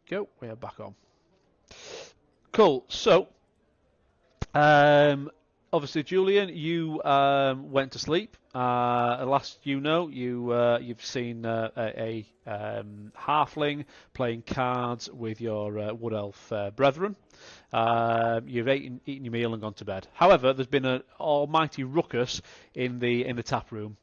go. We are back on. Cool. So, obviously, Julian, you went to sleep. Last you've seen a halfling playing cards with your wood elf brethren. You've eaten your meal and gone to bed. However, there's been an almighty ruckus in the tap room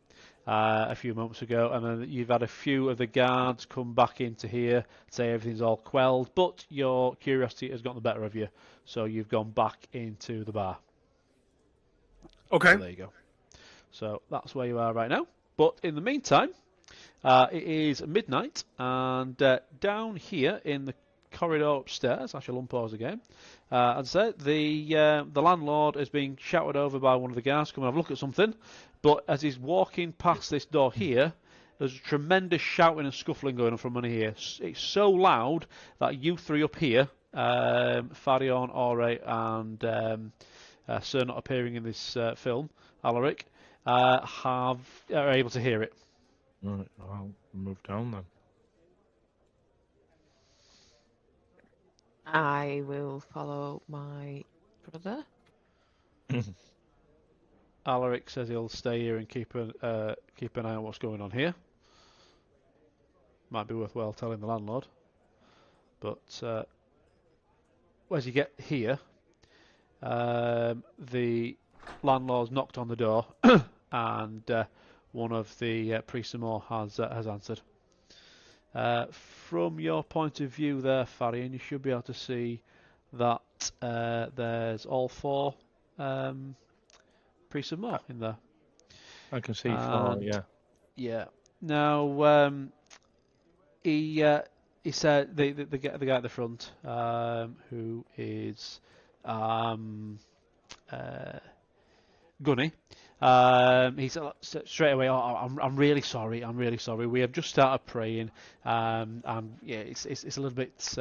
a few moments ago, and then you've had a few of the guards come back into here, say everything's all quelled, but your curiosity has gotten the better of you, so you've gone back into the bar. Okay. So there you go. So that's where you are right now. But in the meantime, it is midnight, and down here in the corridor upstairs, I shall unpause again. As I said, the landlord is being shouted over by one of the guards. Come and have a look at something. But as he's walking past this door here, there's a tremendous shouting and scuffling going on from under here. It's so loud that you three up here, Farion, Ore, and Sir not appearing in this film, Alaric, are able to hear it. Right, I'll move down then. I will follow my brother. Alaric says he'll stay here and keep an eye on what's going on here. Might be worthwhile telling the landlord. But as you get here, the landlord's knocked on the door, and one of the priests and more has answered. From your point of view there, Farian, you should be able to see that there's all four priests and more in there. I can see four, yeah. Yeah. Now, he said the guy at the front, who is Gunny. He said straight away, "Oh, I'm really sorry. I'm really sorry. We have just started praying, and yeah, it's a little bit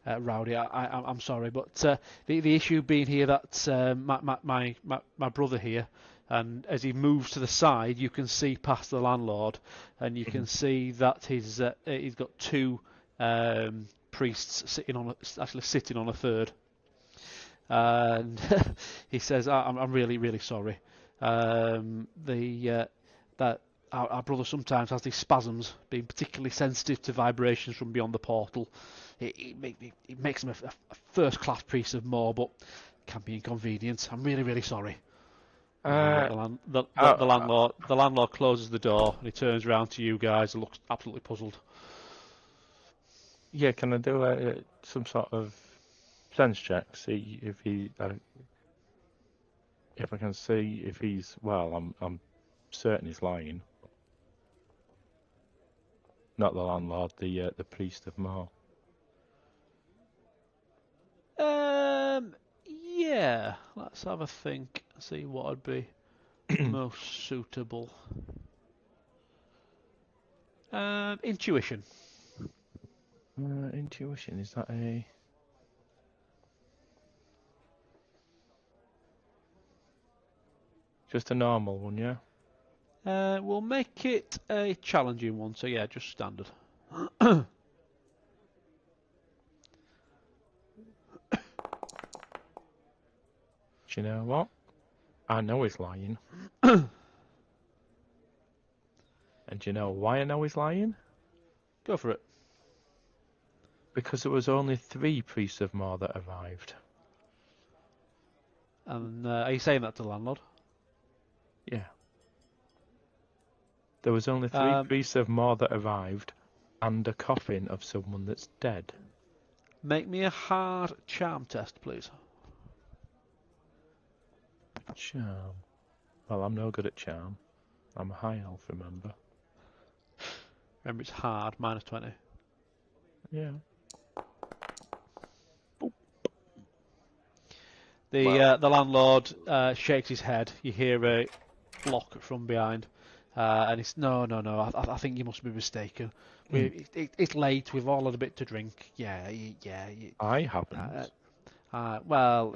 rowdy. I'm sorry, but the issue being here that my brother here, and as he moves to the side, you can see past the landlord, and you can see that he's got two priests sitting on a third." And he says, "I'm really, really sorry. That our brother sometimes has these spasms, being particularly sensitive to vibrations from beyond the portal. It makes him a first-class priest of more, but can be inconvenient. I'm really, really sorry." The landlord closes the door and he turns around to you guys and looks absolutely puzzled. Yeah, can I do some sort of sense check? See if if I can see if he's I'm certain he's lying. Not the landlord, the priest of Mar. Yeah. Let's have a think. See what would be most suitable. Intuition. Intuition, is that a... Just a normal one, yeah? We'll make it a challenging one, so yeah, just standard. Do you know what? I know he's lying. And do you know why I know he's lying? Go for it. Because there was only 3 priests of Mar that arrived. And are you saying that to the landlord? Yeah. There was only 3 priests of Mar that arrived, and a coffin of someone that's dead. Make me a hard charm test, please. Charm. Well, I'm no good at charm. I'm a high elf, remember? Remember, it's hard, -20. Yeah. The landlord shakes his head. You hear a lock from behind, and it's no. I think you must be mistaken. It's late. We've all had a bit to drink. Yeah. I haven't. Well,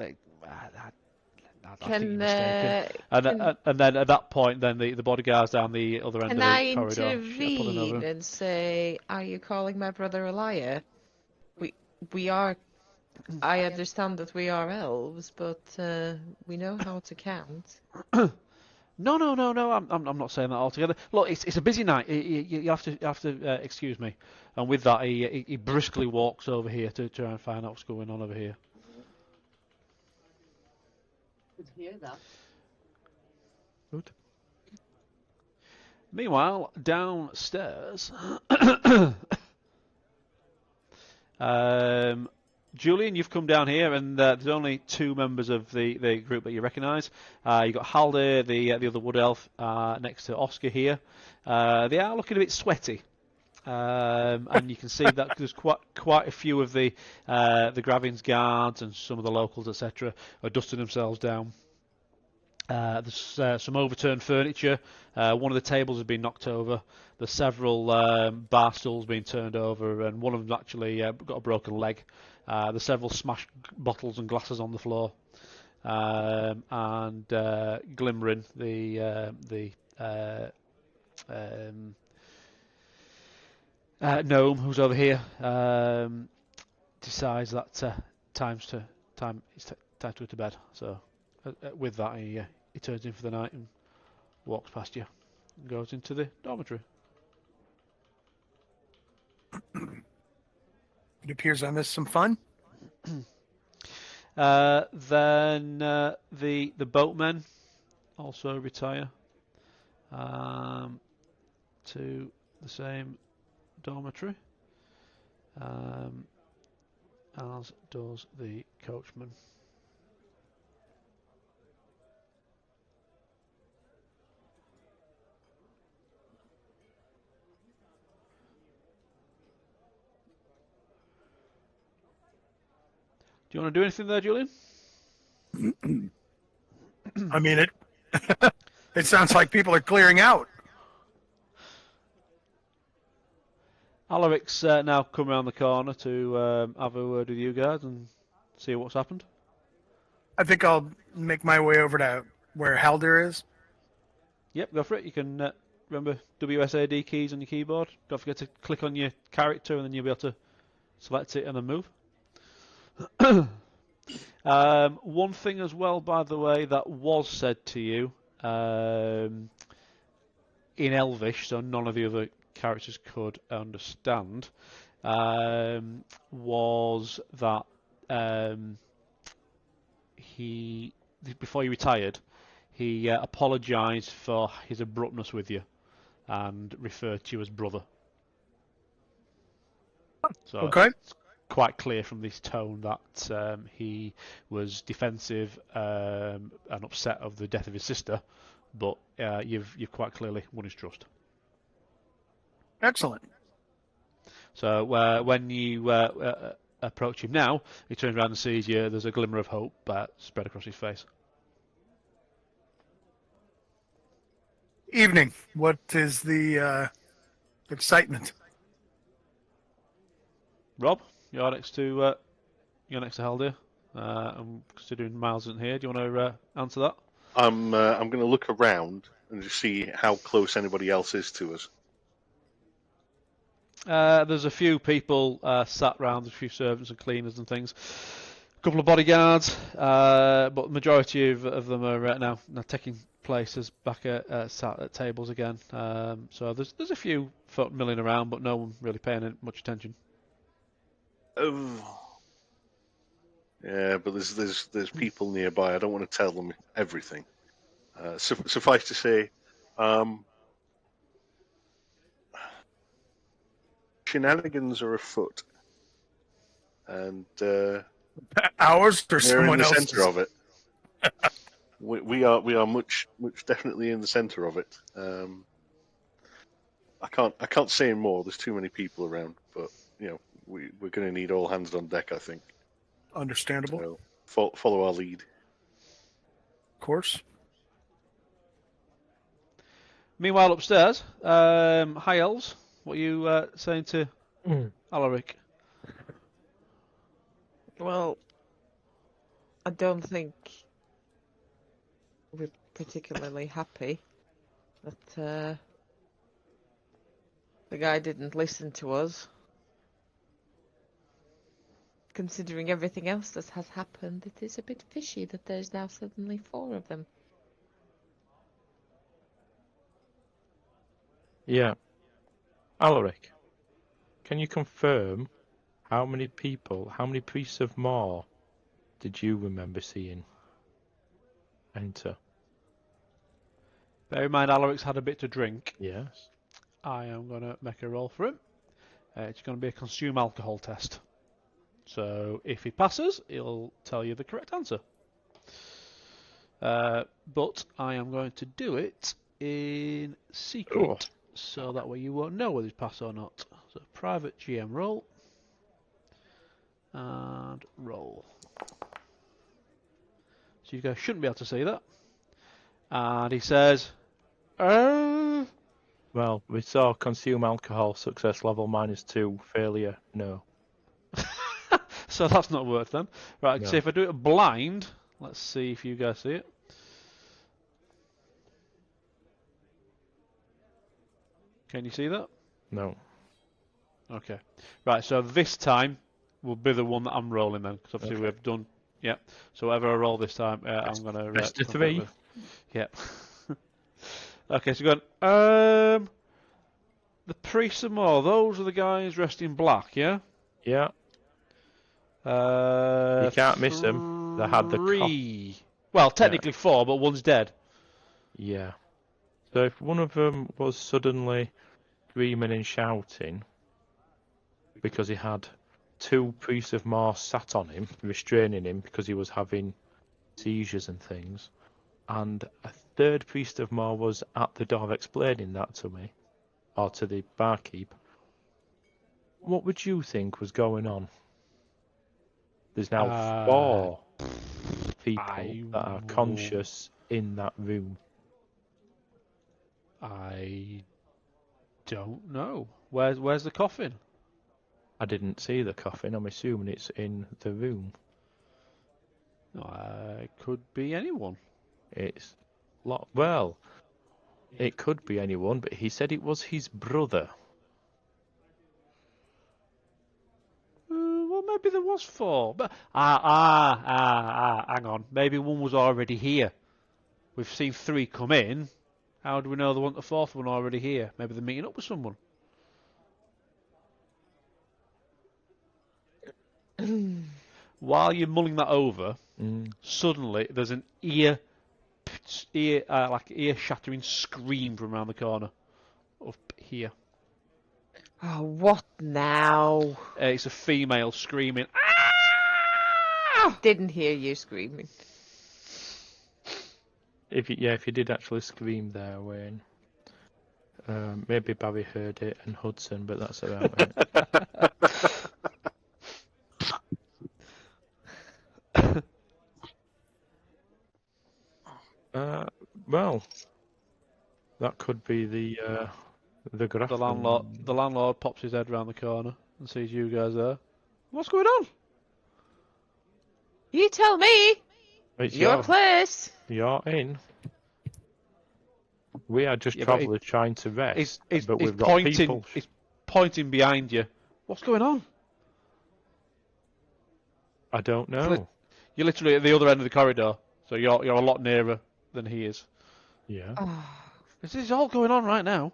I think you're mistaken. And then at that point, then the bodyguards down the other end of the corridor. Can I intervene and say, "Are you calling my brother a liar?" We are. I understand that we are elves, but we know how to count. No. I'm not saying that altogether. Look, it's a busy night. You have to excuse me. And with that, he briskly walks over here to try and find out what's going on over here. Could hear that. Good. Meanwhile, downstairs, Julian, you've come down here, and there's only two members of the group that you recognise. You've got Haldir, the other wood elf, next to Oscar here. They are looking a bit sweaty. And you can see that there's quite a few of the Gravin's guards and some of the locals, etc., are dusting themselves down. There's some overturned furniture. One of the tables has been knocked over. There's several bar stools being turned over, and one of them's actually got a broken leg. There's several smashed bottles and glasses on the floor. And Glimmering, the gnome who's over here, decides that time to go to bed. So with that, he turns in for the night and walks past you and goes into the dormitory. It appears I missed some fun. Then the boatmen also retire to the same dormitory, as does the coachman. Do you want to do anything there, Julian? I mean, it it sounds like people are clearing out. Alaric's now come around the corner to have a word with you guys and see what's happened. I think I'll make my way over to where Haldir is. Yep, go for it. You can remember WSAD keys on your keyboard. Don't forget to click on your character and then you'll be able to select it and then move. One thing as well, by the way, that was said to you in Elvish, so none of the other characters could understand, was that he, before he retired, he apologised for his abruptness with you and referred to you as brother. So Okay. it's quite clear from this tone that he was defensive and upset of the death of his sister, but you've quite clearly won his trust. Excellent. So when you approach him now, he turns around and sees you. There's a glimmer of hope spread across his face. Evening. What is the excitement? Rob, you're next to Haldir. I'm considering Miles isn't here. Do you want to answer that? I'm going to look around and just see how close anybody else is to us. There's a few people sat round, there's a few servants and cleaners and things. A couple of bodyguards, but the majority of them are now taking places back sat at tables again. So there's a few folk milling around, but no one really paying much attention. Oh. Yeah, but there's people nearby. I don't want to tell them everything. Suffice to say, shenanigans are afoot, and Ours or they're in someone the else's? centre of it. we are much definitely in the centre of it. I can't say more. There's too many people around, but we're going to need all hands on deck, I think. Understandable. So follow our lead. Of course. Meanwhile, upstairs, hi elves. What are you saying to Alaric? Well, I don't think we're particularly happy that the guy didn't listen to us. considering everything else that has happened, it is a bit fishy that there's now suddenly 4 of them. Yeah. Alaric, can you confirm how many priests of Mar did you remember seeing enter? Bear in mind, Alaric's had a bit to drink. Yes. I am going to make a roll for him. It's going to be a consume alcohol test. So if he passes, he'll tell you the correct answer. But I am going to do it in secret, so that way you won't know whether he's passed or not. So private GM roll. And roll. So you guys shouldn't be able to see that. And he says, Well, we saw consume alcohol, success level -2, failure, no. so that's not worth then. Right, No. so if I do it blind, let's see if you guys see it. Can you see that? No. Okay. Right, so this time will be the one that I'm rolling then, because obviously we've done. Yeah. So whatever I roll this time, I'm going to. Best of 3. Yep. Okay, so you're going. The priests and more. Those are the guys dressed in black, yeah. Yeah. You can't miss them. They had the 3. Well, technically 4, but one's dead. Yeah. So if one of them was suddenly screaming and shouting because he had 2 priests of Mars sat on him, restraining him because he was having seizures and things, and a 3rd priest of Mars was at the door explaining that to me, or to the barkeep, what would you think was going on? There's now 4 people that are conscious in that room. I don't know. Where's the coffin? I didn't see the coffin. I'm assuming it's in the room. It could be anyone. It's well, it could be anyone, but he said it was his brother. Well, maybe there was 4. But hang on. Maybe one was already here. We've seen 3 come in. How do we know there wasn't a 4th one already here? Maybe they're meeting up with someone. While you're mulling that over, suddenly there's an ear-shattering scream from around the corner up here. Oh, what now? It's a female screaming. Didn't hear you screaming. If you did actually scream there, Wayne. Maybe Barry heard it and Hudson, but that's about it. Well, that could be the graph. The landlord pops his head round the corner and sees you guys there. What's going on? You tell me. It's Your place. You're in. We are just travelers trying to rest, but we've got people. He's pointing behind you. What's going on? I don't know. You're literally at the other end of the corridor, so you're a lot nearer than he is. Yeah. Oh. This is all going on right now.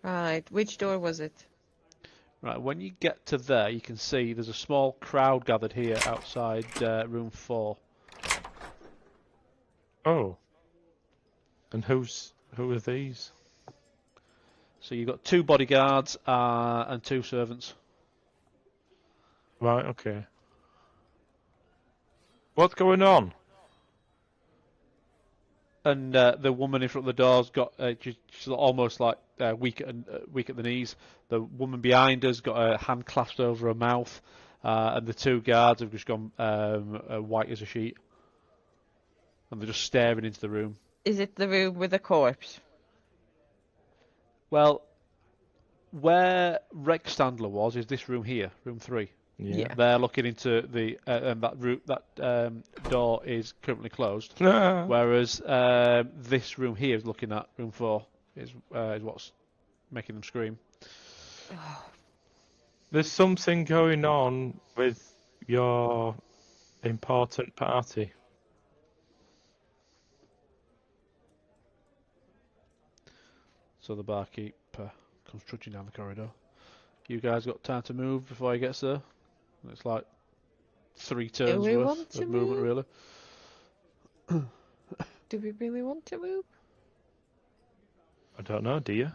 Right, which door was it? Right, when you get to there, you can see there's a small crowd gathered here outside room 4. Oh. And who are these? So you've got 2 bodyguards and 2 servants. Right, okay. What's going on? And the woman in front of the door's got she's almost like weak at the knees. The woman behind her's got her hand clasped over her mouth, and the 2 guards have just gone white as a sheet, and they're just staring into the room. Is it the room with the corpse? Well, where Rex Standler was is this room here, room 3. Yeah. They're looking into the and that door is currently closed. Whereas this room here is looking at room 4 is what's making them scream. There's something going on with your important party. So the barkeep comes trudging down the corridor. You guys got time to move before he gets there? It's like 3 turns we worth want of to movement, move? really. Do we really want to move? I don't know, do you?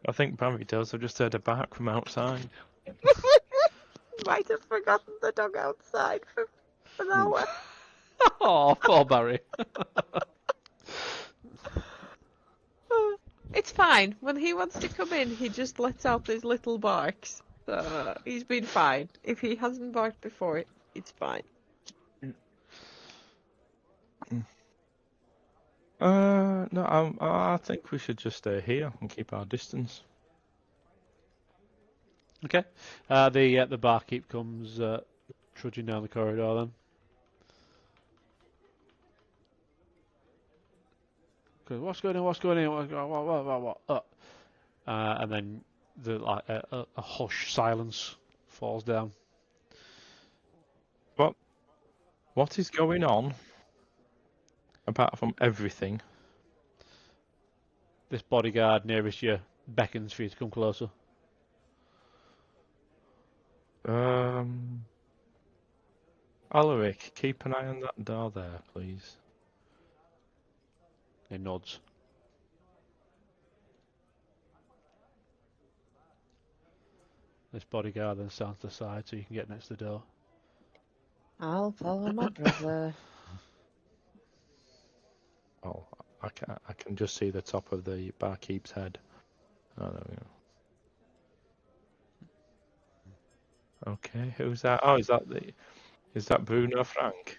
I think Barry does. I've just heard a bark from outside. Might have forgotten the dog outside for an hour. Oh, poor Barry. It's fine. When he wants to come in, he just lets out these little barks. He's been fine. If he hasn't barked before, it's fine. No, I think we should just stay here and keep our distance. Okay. The barkeep comes trudging down the corridor then. Goes, what's going on? What's going on? What? And then a hush silence falls down. What is going on? Apart from everything. This bodyguard nearest you beckons for you to come closer. Alaric, keep an eye on that door there, please. He nods. This bodyguard then stands to the side so you can get next to the door. I'll follow my brother. Oh, I can just see the top of the barkeep's head. Oh, there we go. Okay, who's that? Oh, is that Bruno Frank?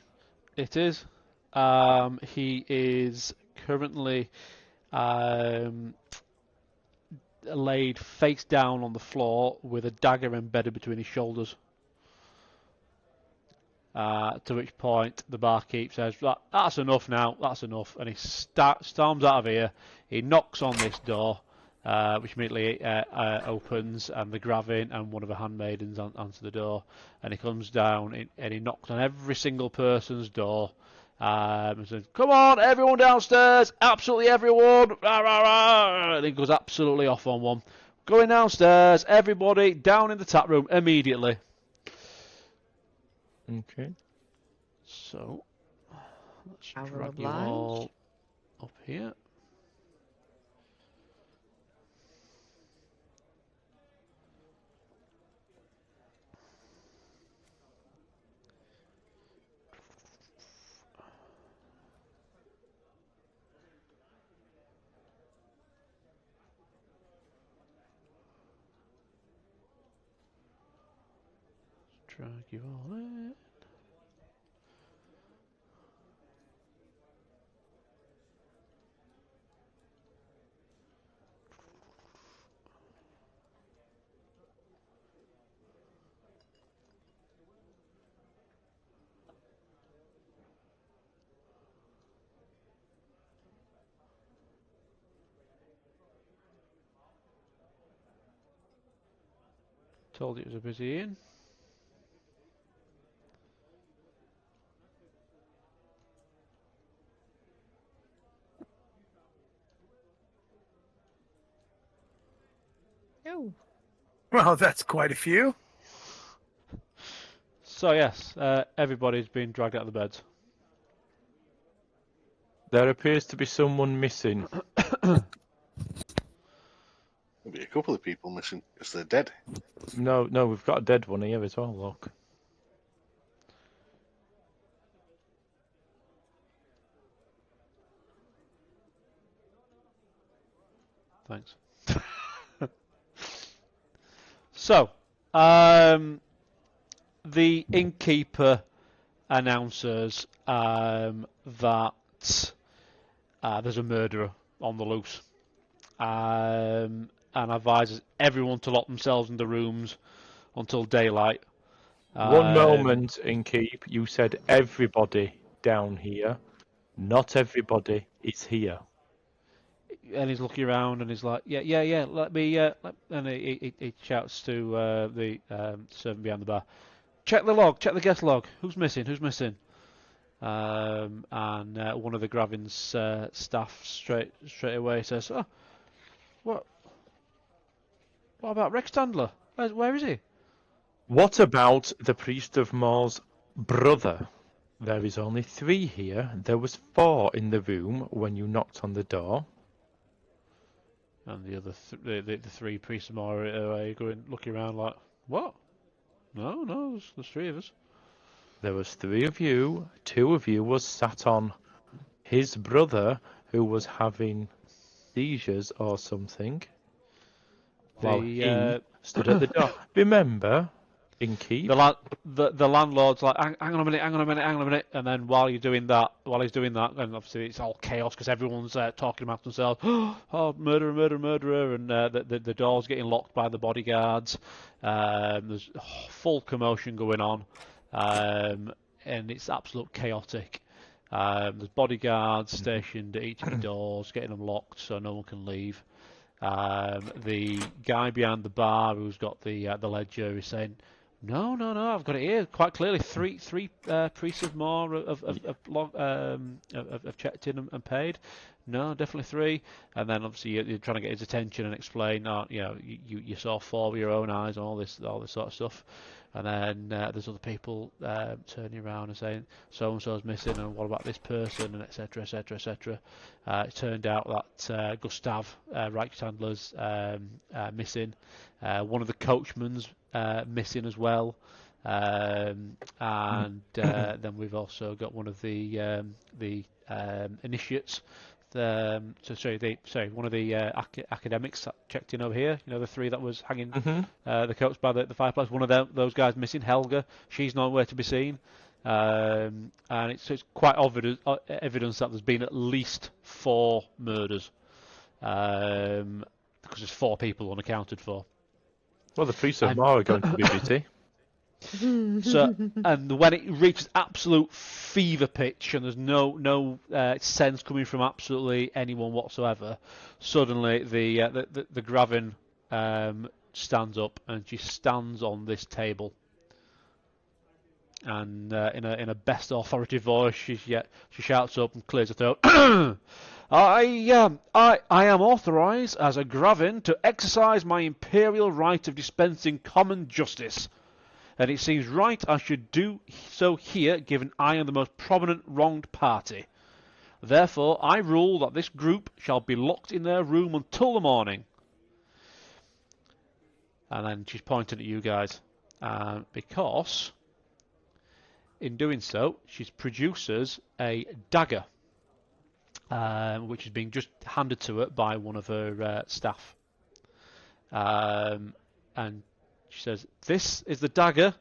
It is. He is currently laid face down on the floor with a dagger embedded between his shoulders. To which point the barkeep says, "That's enough now. That's enough." And he storms out of here. He knocks on this door, which immediately opens, and the Gravin and one of the handmaidens answer the door. And he comes down and he knocks on every single person's door. And says, "Come on, everyone downstairs! Absolutely everyone!" Rah, rah, rah. And he goes absolutely off on one. Going downstairs, everybody down in the tap room immediately. Okay. So, let's I will drag you oblige. all up here. Drag you all in. Told you it was a busy inn. Oh, Well, that's quite a few. So yes, everybody's been dragged out of the beds. There appears to be someone missing. There'll be a couple of people missing because they're dead. No, we've got a dead one here as well, look. Thanks. So, the innkeeper announces that there's a murderer on the loose, and advises everyone to lock themselves in the rooms until daylight. One moment, Inkeep. You said everybody down here. Not everybody is here. and he's looking around and he's like, yeah, let me, and he shouts to the servant behind the bar, check the log, check the guest log. Who's missing? Who's missing? And one of the Gravin's staff straight away says, "Oh, what about Rex Chandler? Where is he?" What about the priest of Mor's brother? There is only 3 here. There was 4 in the room when you knocked on the door. And the other the 3 priests of Mor are going looking around like, what? No, there's 3 of us. There was 3 of you. 2 of you was sat on his brother who was having seizures or something. While he stood at the door. Remember, Inkeep? The landlord's like, hang on a minute, and then while he's doing that, and obviously it's all chaos because everyone's talking about themselves. Oh, murderer, and the door's getting locked by the bodyguards. There's full commotion going on, and it's absolute chaotic. There's bodyguards stationed at each of the doors, getting them locked so no one can leave. The guy behind the bar who's got the ledger is saying, No, I've got it here quite clearly. Three priests of Mor have checked in and paid. No, definitely 3. And then obviously you're trying to get his attention and explain, you saw 4 with your own eyes and all this sort of stuff. And then there's other people turning around and saying, so and so's missing, and what about this person, and etc. It turned out that Gustav Reichstandler's missing. One of the coachmen's missing as well, and then we've also got one of the initiates. One of the academics that checked in over here. The 3 that was hanging the coats by the fireplace. One of those guys missing, Helga. She's nowhere to be seen, and it's quite evidence that there's been at least 4 murders, because there's 4 people unaccounted for. Well, the priests of Mor are going to be busy. So, and when it reaches absolute fever pitch and there's no sense coming from absolutely anyone whatsoever, suddenly the Gravin stands up and she stands on this table, and in a best authoritative voice she shouts up and clears her throat. I am authorized as a Gravin to exercise my imperial right of dispensing common justice. And it seems right I should do so here, given I am the most prominent wronged party. Therefore, I rule that this group shall be locked in their room until the morning. And then she's pointing at you guys, because in doing so, she produces a dagger, which is being just handed to her by one of her staff. And she says, "This is the dagger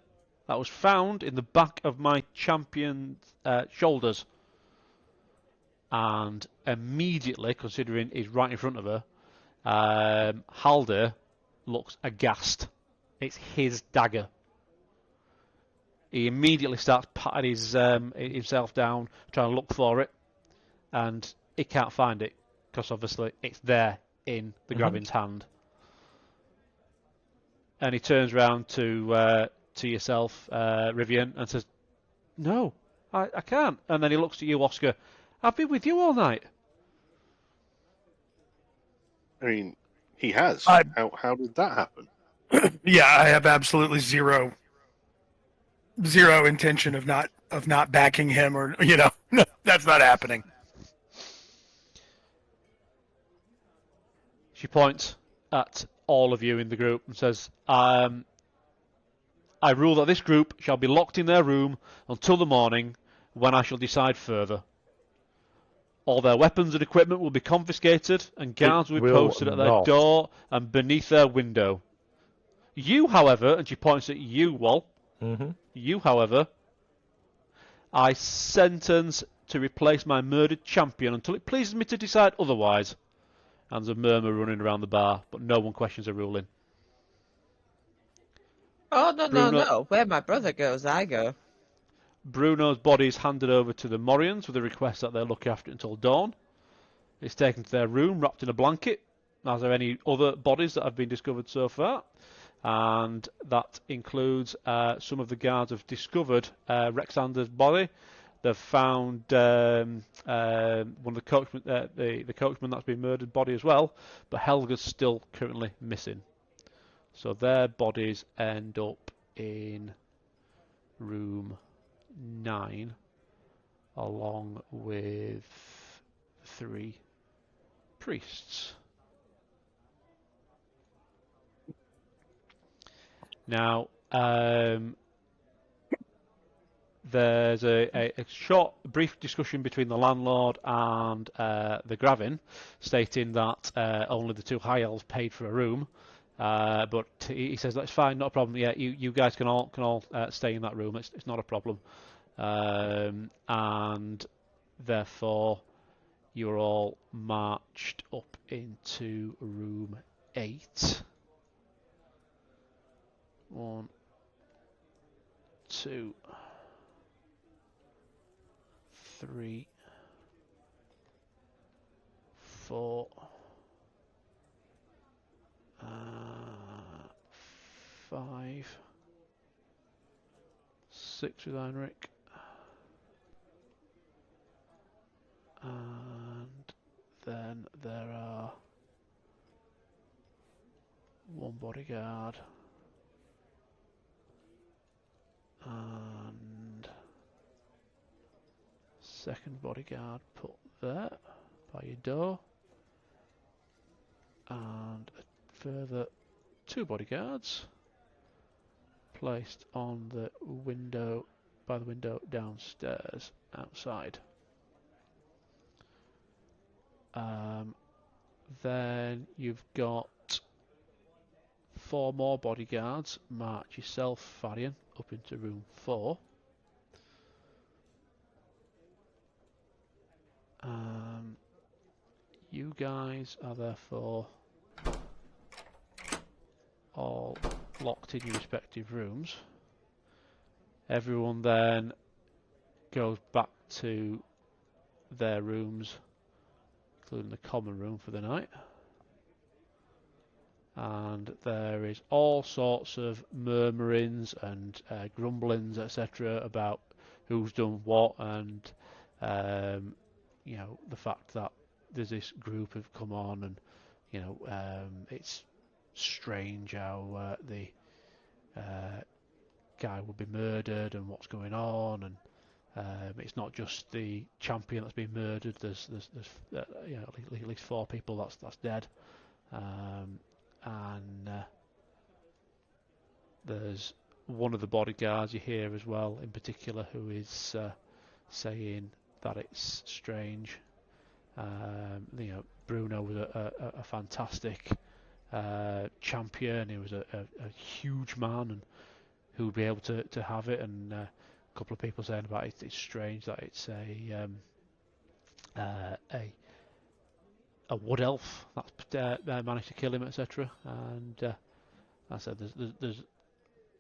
that was found in the back of my champion's shoulders." And immediately, considering he's right in front of her, Haldir looks aghast. It's his dagger. He immediately starts patting himself down, trying to look for it, and he can't find it, because obviously it's there in the Gravin's hand. And he turns around to yourself, Rivian, and says, "No, I can't." And then he looks at you, Oscar. "I've been with you all night." I mean, he has. How did that happen? Yeah, I have absolutely zero intention of not backing him, or that's not happening. She points at all of you in the group and says, I rule that this group shall be locked in their room until the morning, when I shall decide further. All their weapons and equipment will be confiscated, and guards will be posted at their door and beneath their window. You, however, and she points at you, Wal, you, however, I sentence to replace my murdered champion until it pleases me to decide otherwise. And there's a murmur running around the bar, but no one questions her ruling. Oh, no. Where my brother goes, I go. Bruno's body is handed over to the Morians with a request that they'll look after it until dawn. is taken to their room, wrapped in a blanket. Are there any other bodies that have been discovered so far? And that includes some of the guards have discovered Rexander's body. They've found one of the coachman, the coachman that's been murdered body as well, but Helga's still currently missing. So their bodies end up in room 9, along with 3 priests. Now, there's a short, brief discussion between the landlord and the Gravin, stating that only the 2 high elves paid for a room. But he says that's fine, not a problem. Yeah, you guys can all stay in that room. It's not a problem. And therefore, you're all marched up into room 8. 1, 2, 3, 4, 5, 6 with Heinrich, and then there are 1 bodyguard and 2nd bodyguard put there by your door, and a further 2 bodyguards placed on the window, by the window downstairs outside. Then you've got 4 more bodyguards. March yourself, Farian, up into room 4. You guys are therefore all locked in your respective rooms. Everyone then goes back to their rooms, including the common room for the night. And there is all sorts of murmurings and grumblings, etc., about who's done what, and you know, the fact that there's this group have come on, and you know, it's strange how the guy would be murdered and what's going on, and it's not just the champion that's been murdered. There's you know, at least 4 people that's dead, and there's one of the bodyguards you hear as well, in particular, who is saying that it's strange. You know, Bruno was a fantastic champion. He was a huge man, and who would be able to have it. And a couple of people saying about it, it's strange that it's a wood elf that's managed to kill him, etc. And I said, there's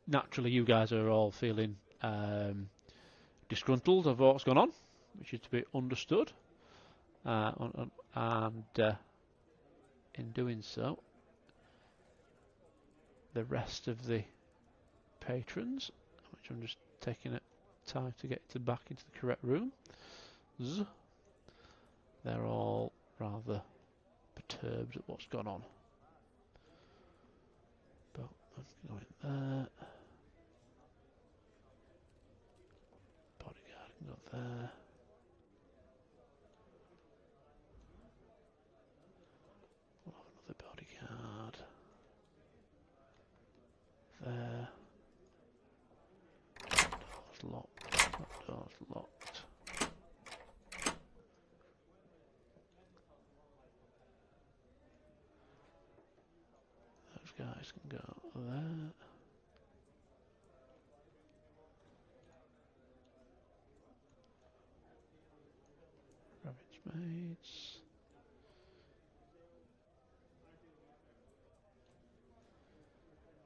naturally, you guys are all feeling disgruntled of what's gone on, which is to be understood. And in doing so, the rest of the patrons, which I'm just taking it time to get back into the correct room, they're all rather perturbed at what's gone on. But I'm going there. Bodyguard can go there. We'll have another bodyguard there. Door's locked. That door's locked. Those guys can go there. Rabbit's mates.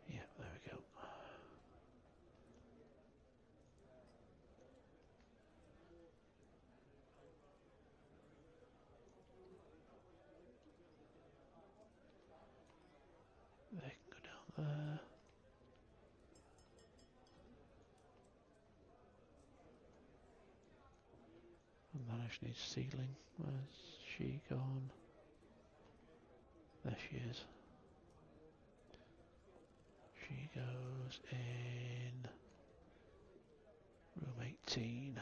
Yeah, there we go. They can go down there. And then I just need ceiling. Where's she gone? There she is. She goes in room 18.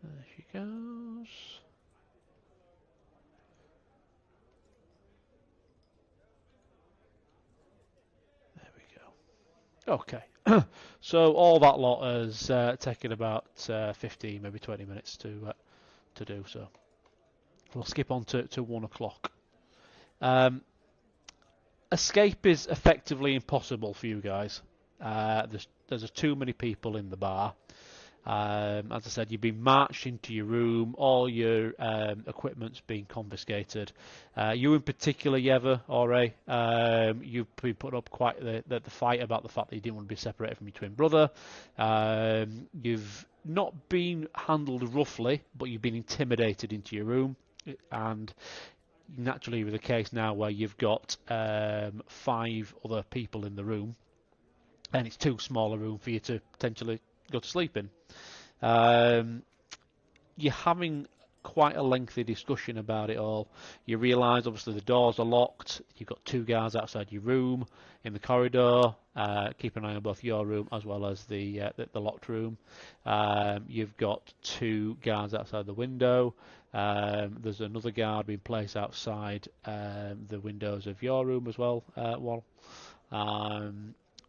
There she goes. There we go. Okay. So all that lot has taken about 15, maybe 20 minutes to do. So we'll skip on to 1 o'clock. Escape is effectively impossible for you guys. There's too many people in the bar. As I said, you've been marched into your room. All your equipment's been confiscated. You in particular, Yeva, Ore, you've been put up quite the fight about the fact that you didn't want to be separated from your twin brother. You've not been handled roughly, but you've been intimidated into your room. And naturally, with a case now where you've got 5 other people in the room, and it's too small a room for you to potentially go to sleep in. You're having quite a lengthy discussion about it all. You realise, obviously, the doors are locked. You've got 2 guards outside your room in the corridor. Keep an eye on both your room as well as the locked room. You've got 2 guards outside the window. There's another guard being placed outside the windows of your room as well, Wal.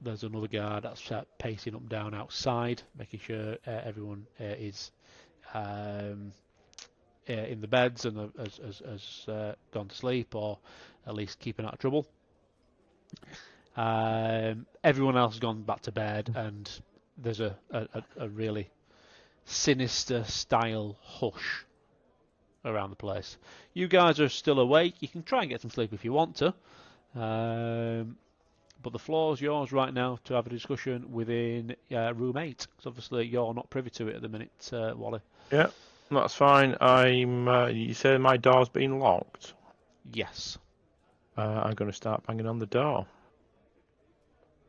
There's another guard that's pacing up and down outside, making sure everyone is in the beds and has gone to sleep, or at least keeping out of trouble. Everyone else has gone back to bed, and there's a really sinister style hush around the place. You guys are still awake. You can try and get some sleep if you want to. But the floor's yours right now to have a discussion within room 8. Because obviously you're not privy to it at the minute, Wally. Yeah, that's fine. You say my door's been locked? Yes. I'm going to start banging on the door.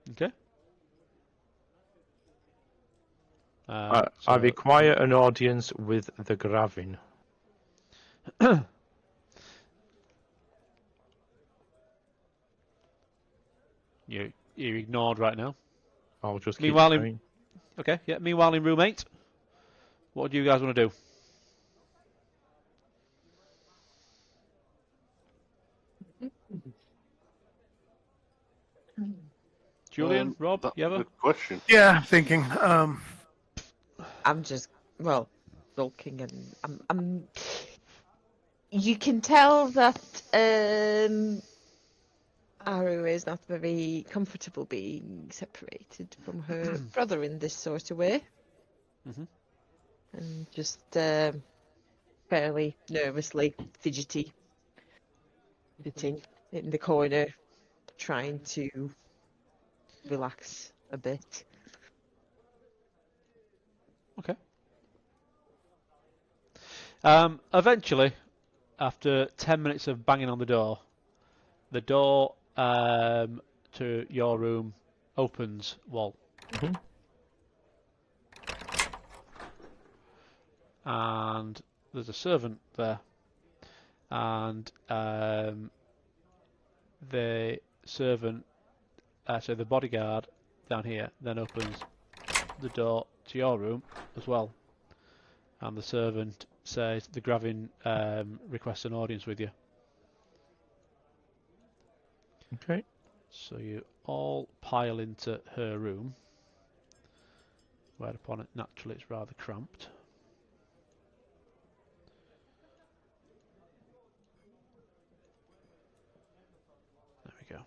Okay. I So require an audience with the Gravin. you're ignored right now. I'll just keep Meanwhile, going. Meanwhile, in room 8, what do you guys want to do? Julian, Rob, That's you a ever? good question. Yeah, I'm thinking. I'm just sulking, and I'm. You can tell that Aru is not very comfortable being separated from her brother in this sort of way, and just fairly nervously fidgety, sitting in the corner, trying to relax a bit. Okay. Eventually, after 10 minutes of banging on the door to your room opens, Walt. And there's a servant there. And the servant, so the bodyguard down here, then opens the door to your room as well. And the servant says the Gravin requests an audience with you. Okay. So you all pile into her room, whereupon naturally it's rather cramped. There we go.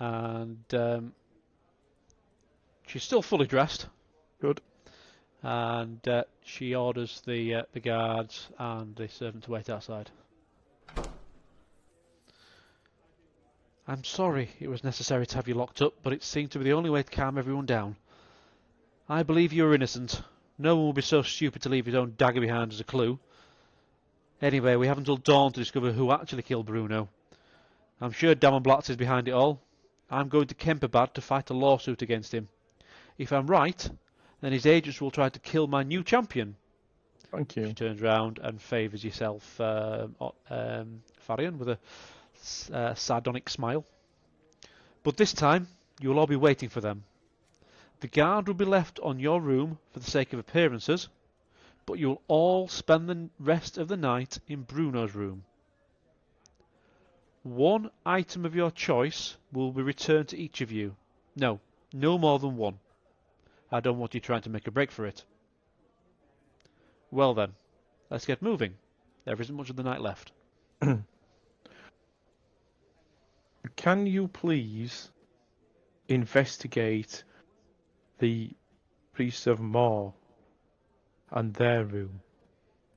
And she's still fully dressed. Good. And she orders the guards and the servant to wait outside. I'm sorry it was necessary to have you locked up, but it seemed to be the only way to calm everyone down. I believe you are innocent. No one will be so stupid to leave his own dagger behind as a clue. Anyway, we have until dawn to discover who actually killed Bruno. I'm sure Damonblatz is behind it all. I'm going to Kemperbad to fight a lawsuit against him. If I'm right, then his agents will try to kill my new champion. Thank She you. turns round and favours yourself, Farion, with a sardonic smile. But this time, you'll all be waiting for them. The guard will be left on your room for the sake of appearances, but you'll all spend the rest of the night in Bruno's room. One item of your choice will be returned to each of you. No, no more than one. I don't want you trying to make a break for it. Well then, let's get moving. There isn't much of the night left. Can you please investigate the priests of Mor and their room?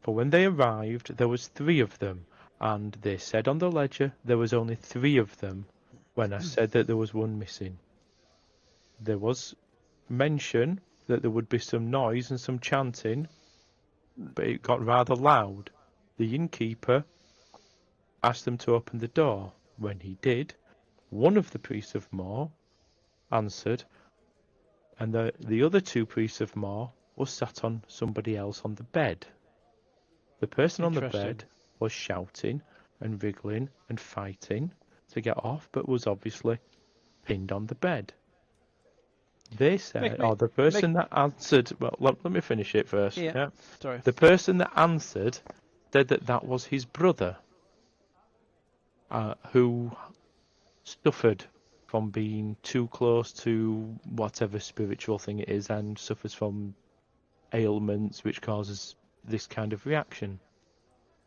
For when they arrived, there was 3 of them, and they said on the ledger there was only 3 of them when I said that there was one missing. There was mention that there would be some noise and some chanting, but it got rather loud. The innkeeper asked them to open the door. When he did, one of the priests of Mor answered, and the other 2 priests of Mor was sat on somebody else on the bed. The person on the bed was shouting and wriggling and fighting to get off, but was obviously pinned on the bed. They said, the person that answered, well, let me finish it first. Yeah. Sorry. The person that answered said that that was his brother, who suffered from being too close to whatever spiritual thing it is and suffers from ailments which causes this kind of reaction.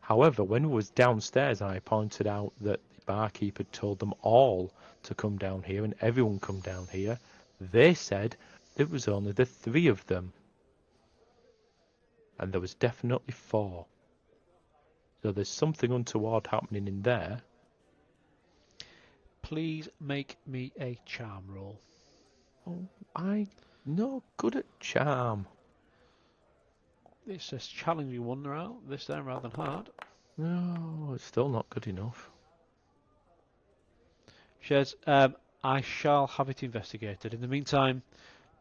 However, when we was downstairs, I pointed out that the barkeep had told them all to come down here and everyone come down here. They said it was only the 3 of them. And there was definitely 4. So there's something untoward happening in there. Please make me a charm roll. Oh, I'm no good at charm. It's a challenging one now, this time rather than hard. No, it's still not good enough. Shez, I shall have it investigated. In the meantime,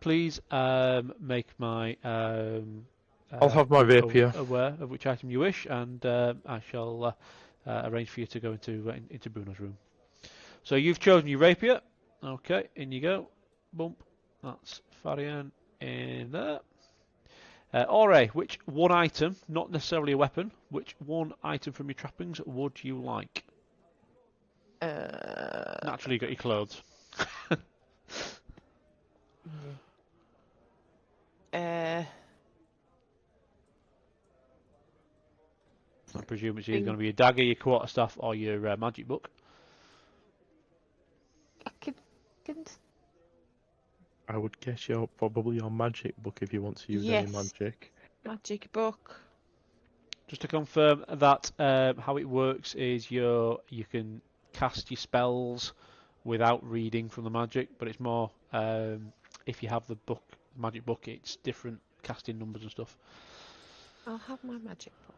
please make my I'll have my rapier. aware of which item you wish, and I shall arrange for you to go into Bruno's room. So you've chosen your rapier. Okay, in you go. Bump. That's Farian in there. Ore, which one item, not necessarily a weapon, which one item from your trappings would you like? Naturally, you got your clothes. I presume it's either going to be your dagger, your quarterstaff, or your magic book. I would guess you're probably your magic book if you want to use any magic. Magic book. Just to confirm that how it works is you can cast your spells without reading from the magic, but it's more if you have the magic book, it's different casting numbers and stuff. I'll have my magic book.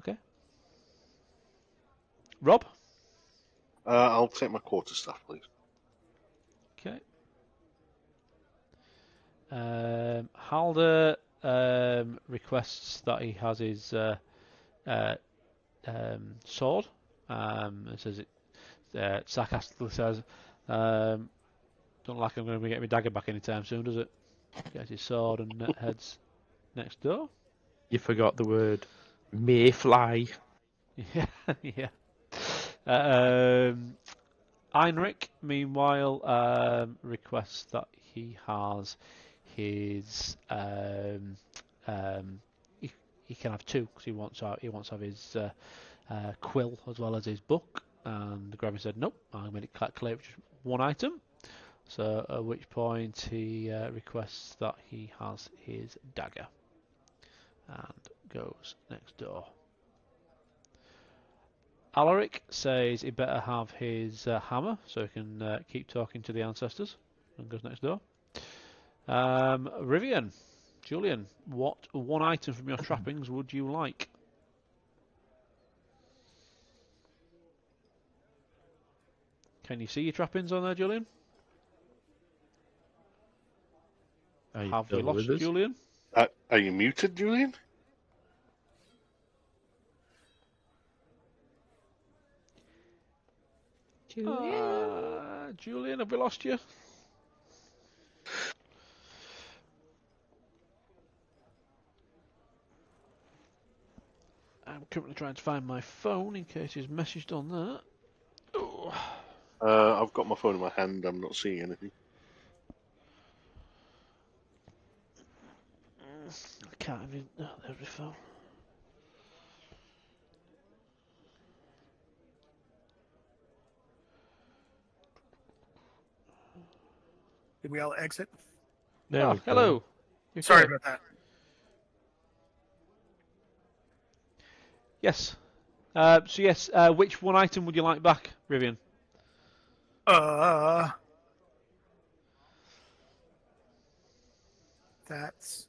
Okay. Rob? I'll take my quarterstaff, please. Okay. Halder requests that he has his sword. It says it sarcastically says, "Don't like I'm going to get my dagger back anytime soon, does it?" Gets his sword and heads next door. You forgot the word mayfly. Yeah, yeah. Heinrich, meanwhile, requests that he has his he can have 2 because he wants to have his quill as well as his book. And the Grammy said, "Nope, I'm going to clear just one item." So at which point he requests that he has his dagger and goes next door. Alaric says he better have his hammer so he can keep talking to the ancestors, and goes next door. Rivian, Julian, what one item from your trappings would you like? Can you see your trappings on there, Julian? Are you Have we still lost with us? Julian? Are you muted, Julian? Julian. Julian, have we lost you? I'm currently trying to find my phone in case he's messaged on that. Oh. I've got my phone in my hand. I'm not seeing anything. I can't even. Oh, there's the phone. Did we all exit? There we go. Hello. You Sorry okay? about that. Yes. So yes, which one item would you like back, Rivian? That's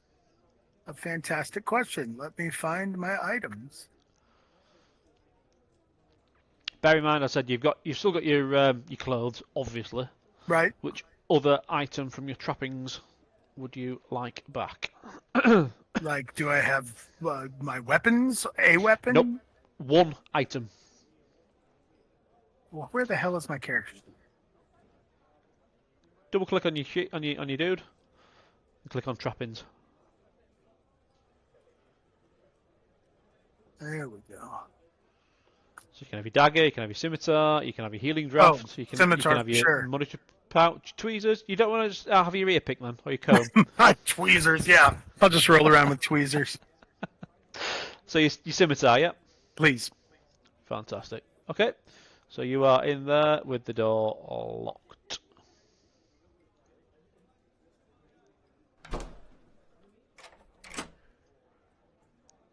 a fantastic question. Let me find my items. Bear in mind, I said you've still got your clothes, obviously. Right. Which other item from your trappings would you like back? Like, do I have my weapons? A weapon? Nope. One item. Well, where the hell is my character? Double click on your on your dude, and click on trappings. There we go. So you can have your dagger, you can have your scimitar, you can have your healing draft, you can scimitar, have your sure. monitor pouch, tweezers. You don't want to just have your ear pick then, or your comb. Tweezers, yeah. I'll just roll around with tweezers. So your scimitar, yeah. Please. Fantastic. Okay, so you are in there with the door locked.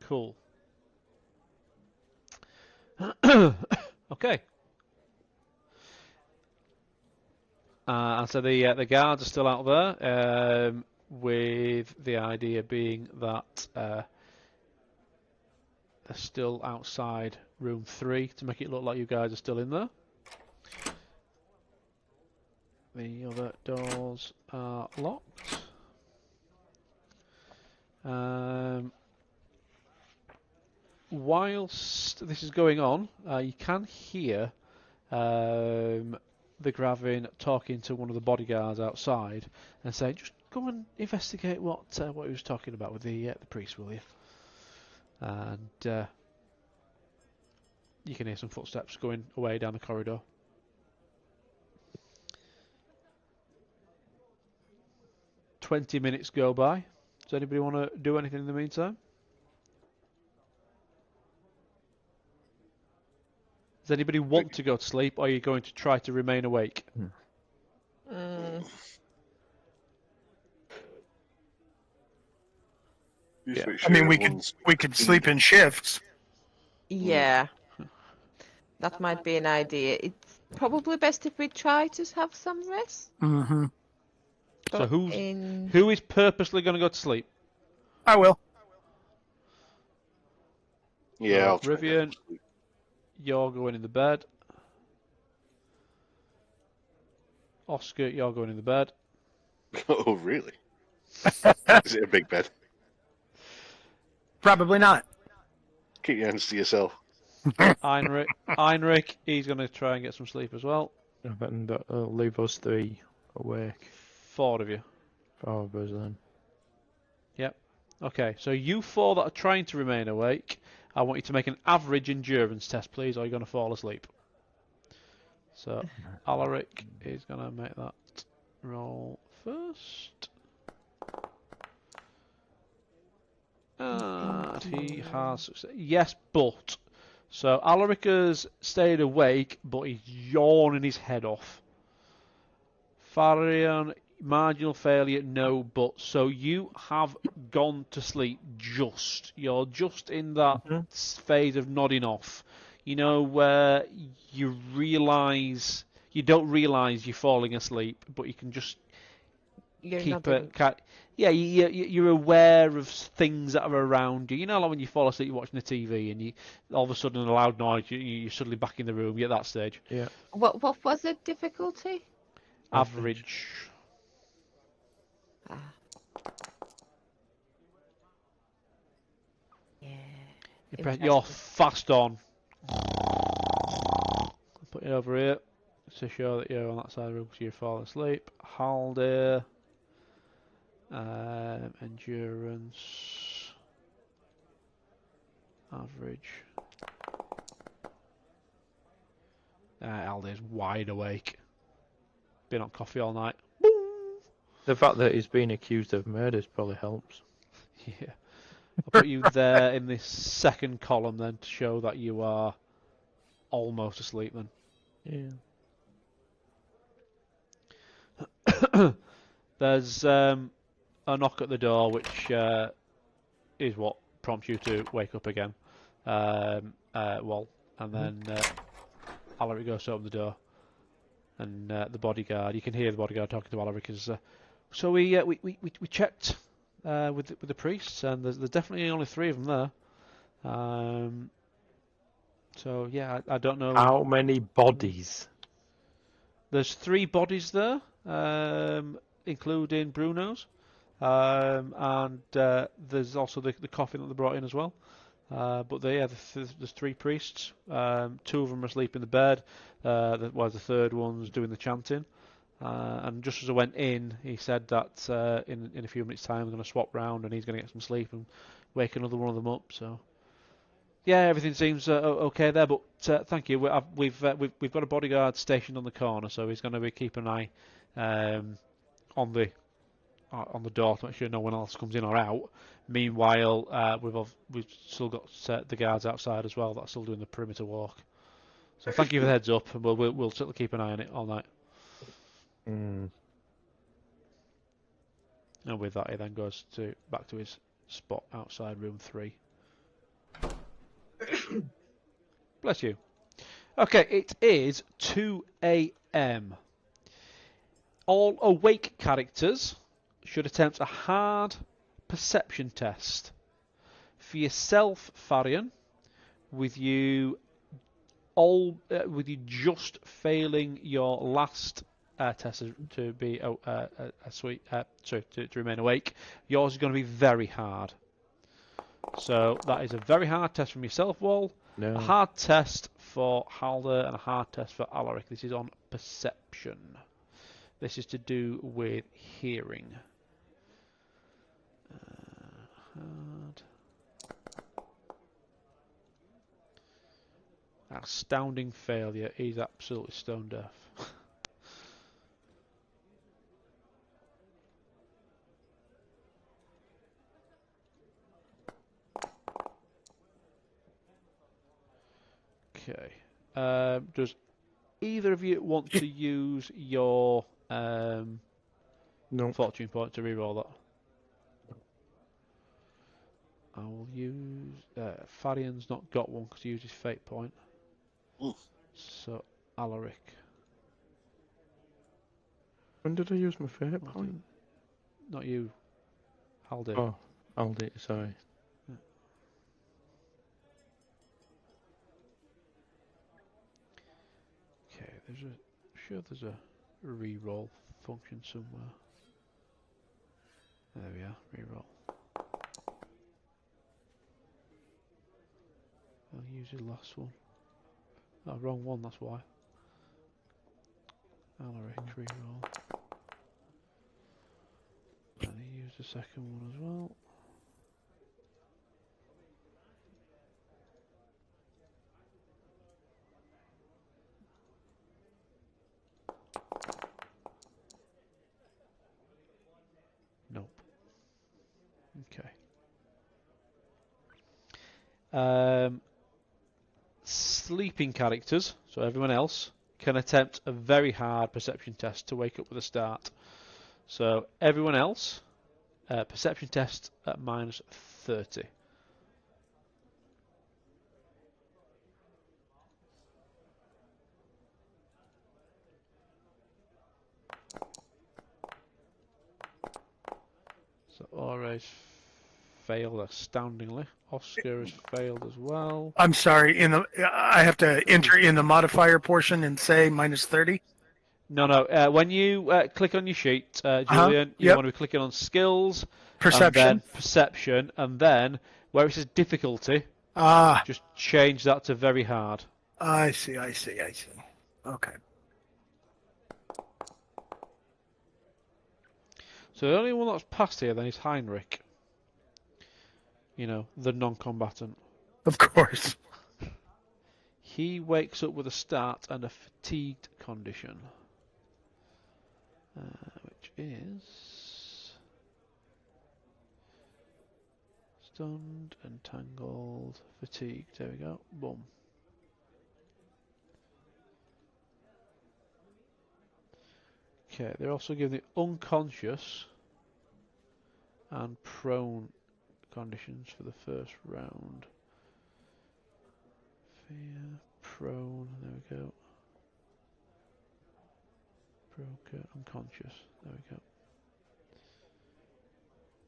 Cool. Okay. And so the guards are still out there, with the idea being that they're still outside room 3 to make it look like you guys are still in there. The other doors are locked. Whilst this is going on, you can hear the Gravin talking to one of the bodyguards outside and saying, "Just go and investigate what he was talking about with the priest, will you?" And you can hear some footsteps going away down the corridor. "20 minutes go by. Does anybody want to do anything in the meantime? Does anybody want to go to sleep, or are you going to try to remain awake? Just make I sure mean, we everyone's- could sleep in shifts. Yeah. That might be an idea. It's probably best if we try to have some rest. Mm-hmm. So but who is purposely going to go to sleep? I will. Yeah, I'll try and get Rivian, some sleep. you're going in the bed. Oscar, you're going in the bed. Oh, really? Is it a big bed? Probably not. Keep your hands to yourself. Heinrich, he's going to try and get some sleep as well. And that'll leave us 3 awake. 4 of you. 4 of us then. Yep. Okay, so you 4 that are trying to remain awake, I want you to make an average endurance test, please, or you're going to fall asleep. So, Alaric is going to make that roll first. And he has success. Yes, but. So, Alaric has stayed awake, but he's yawning his head off. Farion, marginal failure, no, but. So, you have gone to sleep just. You're just in that phase of nodding off. You know, where you realise. You don't realise you're falling asleep, but you can just you're keep not it. yeah, you're aware of things that are around you. You know, like when you fall asleep, you're watching the TV, and you all of a sudden a loud noise, you're suddenly back in the room. You're at that stage. Yeah. What was the difficulty? Average. Ah. Yeah. You're Interesting. fast on. Put it over here to show that you're on that side of the room because you're falling asleep. Haldir. Endurance. Average. Aldir's wide awake. Been on coffee all night. The fact that he's been accused of murders probably helps. Yeah. I'll put you there in this second column then to show that you are almost asleep then. Yeah. There's a knock at the door which is what prompts you to wake up again. Well, and then Alaric goes to open the door, and the bodyguard. You can hear the bodyguard talking to Alaric. So we checked with the priests, and there's definitely only 3 of them there. So yeah, I don't know. How many bodies? There's 3 bodies there, including Bruno's, and there's also the coffin that they brought in as well. But there's 3 priests. 2 of them are asleep in the bed, while the third one's doing the chanting. And just as I went in, he said that in a few minutes' time we're going to swap round, and he's going to get some sleep and wake another one of them up. So yeah, everything seems okay there. But thank you. We've got a bodyguard stationed on the corner, so he's going to be keeping an eye on the door to make sure no one else comes in or out. Meanwhile, we've still got the guards outside as well that are still doing the perimeter walk. So thank you for the heads up, and we'll certainly keep an eye on it all night. Mm. And with that, he then goes back to his spot outside room 3. Bless you. Okay, it is 2 a.m. All awake characters should attempt a hard perception test. For yourself, Farian, with you just failing your last test to be to remain awake, yours is going to be very hard. So that is a very hard test from yourself, Wall. No. A hard test for Halder and a hard test for Alaric. This is on perception. This is to do with hearing. Hard. Astounding failure. He's absolutely stone deaf. Okay. Does either of you want to use your No. fortune point to reroll that? I will use... Farian's not got one because he used his fate point. Ooh. So, Alaric. When did I use my fate point? Not you. Haldir. Oh, Aldi, sorry. Okay, there's a reroll function somewhere. There we are, reroll. I'll use the last one. Oh, wrong one, that's why. Alaric, reroll. And he used the second one as well. Nope. Okay. Sleeping characters, so everyone else, can attempt a very hard perception test to wake up with a start. So everyone else, perception test at minus 30. So Aure's failed astoundingly. Oscar has failed as well. I'm sorry. I have to enter in the modifier portion and say -30. No. When you click on your sheet, Julian, you Yep. want to be clicking on skills, and Perception. then perception, and then where it says difficulty, Ah, just change that to very hard. I see. Okay. So the only one that's passed here then is Heinrich. You know, the non-combatant. Of course. He wakes up with a start and a fatigued condition, which is stunned, entangled, fatigued. There we go. Boom. Okay, they're also giving the unconscious and prone conditions for the first round. Fear, prone, there we go. Broker, unconscious, there we go.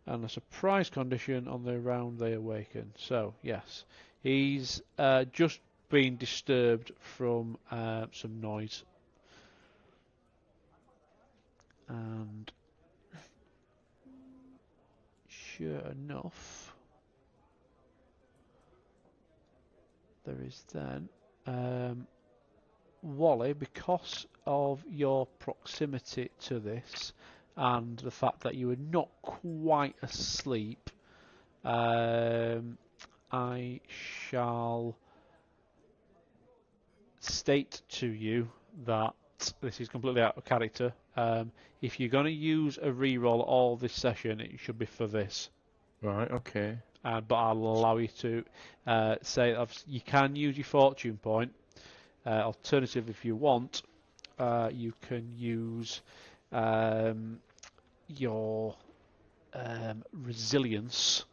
And a surprise condition on the round they awaken. So, yes, he's just been disturbed from some noise. And sure enough, there is then Wally, because of your proximity to this and the fact that you were not quite asleep, I shall state to you that this is completely out of character. If you're going to use a reroll all this session, it should be for this. Right, okay. But I'll allow you to say you can use your fortune point. Alternative, if you want, you can use your resilience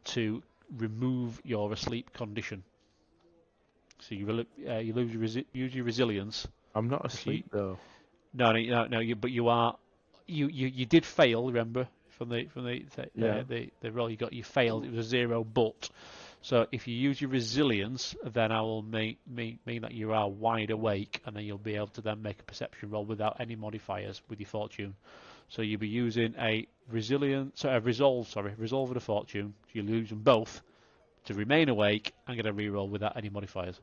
to remove your asleep condition. So you use your resilience. I'm not asleep though. No, but you are. You did fail. Remember from the roll you got. You failed. It was a 0, but. So if you use your resilience, then I will mean that you are wide awake, and then you'll be able to then make a perception roll without any modifiers with your fortune. So you'll be using a resolve and a fortune. You lose them both to remain awake and get a reroll without any modifiers.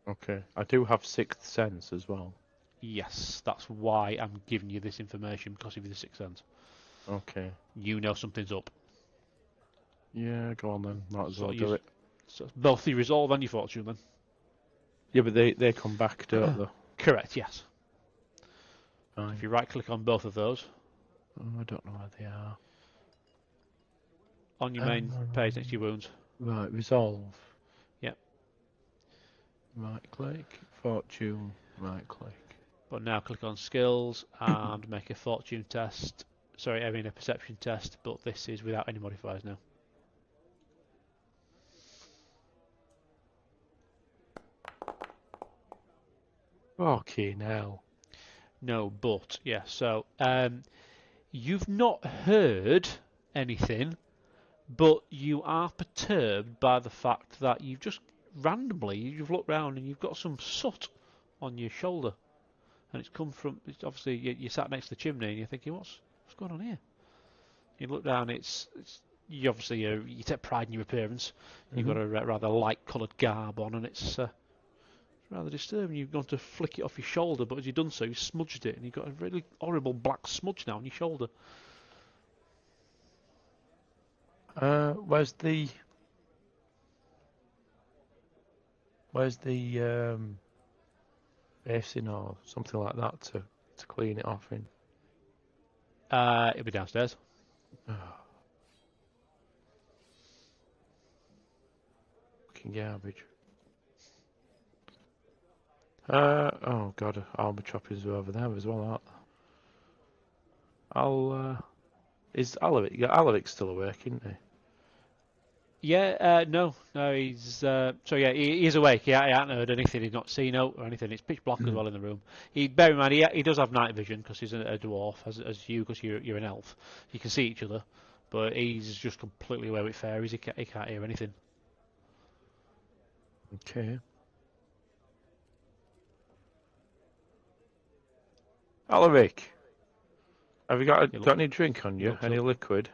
Okay. I do have sixth sense as well. Yes, that's why I'm giving you this information, because of the sixth sense. Okay. You know something's up. Yeah, go on then. Might as well you, do it. So it's both your resolve and your fortune then. Yeah, but they come back, don't they? Correct, yes. Fine. If you right click on both of those. Oh, I don't know where they are. On your main page next to your wounds. Right, resolve. Yep. Right click, fortune, right click. But now click on skills and make a fortune test. Sorry, I mean a perception test, but this is without any modifiers now. Okay, now. No, but, yeah, so you've not heard anything, but you are perturbed by the fact that you've just randomly, you've looked round and you've got some soot on your shoulder. And it's come from, it's obviously, you sat next to the chimney and you're thinking, what's going on here? You look down, you obviously, you take pride in your appearance. You've got a rather light-coloured garb on, and it's rather disturbing. You've gone to flick it off your shoulder, but as you've done so, you smudged it, and you've got a really horrible black smudge now on your shoulder. Where's the basin or something like that to clean it off in? It'll be downstairs. Fucking garbage. Oh god, armor choppers are over there as well, aren't they? Is Alaric still awake, isn't he? Yeah, no, he's so yeah, he is awake. He hasn't heard anything. He's not seen out or anything. It's pitch black as well in the room. Bear in mind, he does have night vision because he's a dwarf, as you, because you're an elf. You can see each other, but he's just completely away with fairies. He can't hear anything. Okay. Alaric, have you got any drink on you? Any liquid?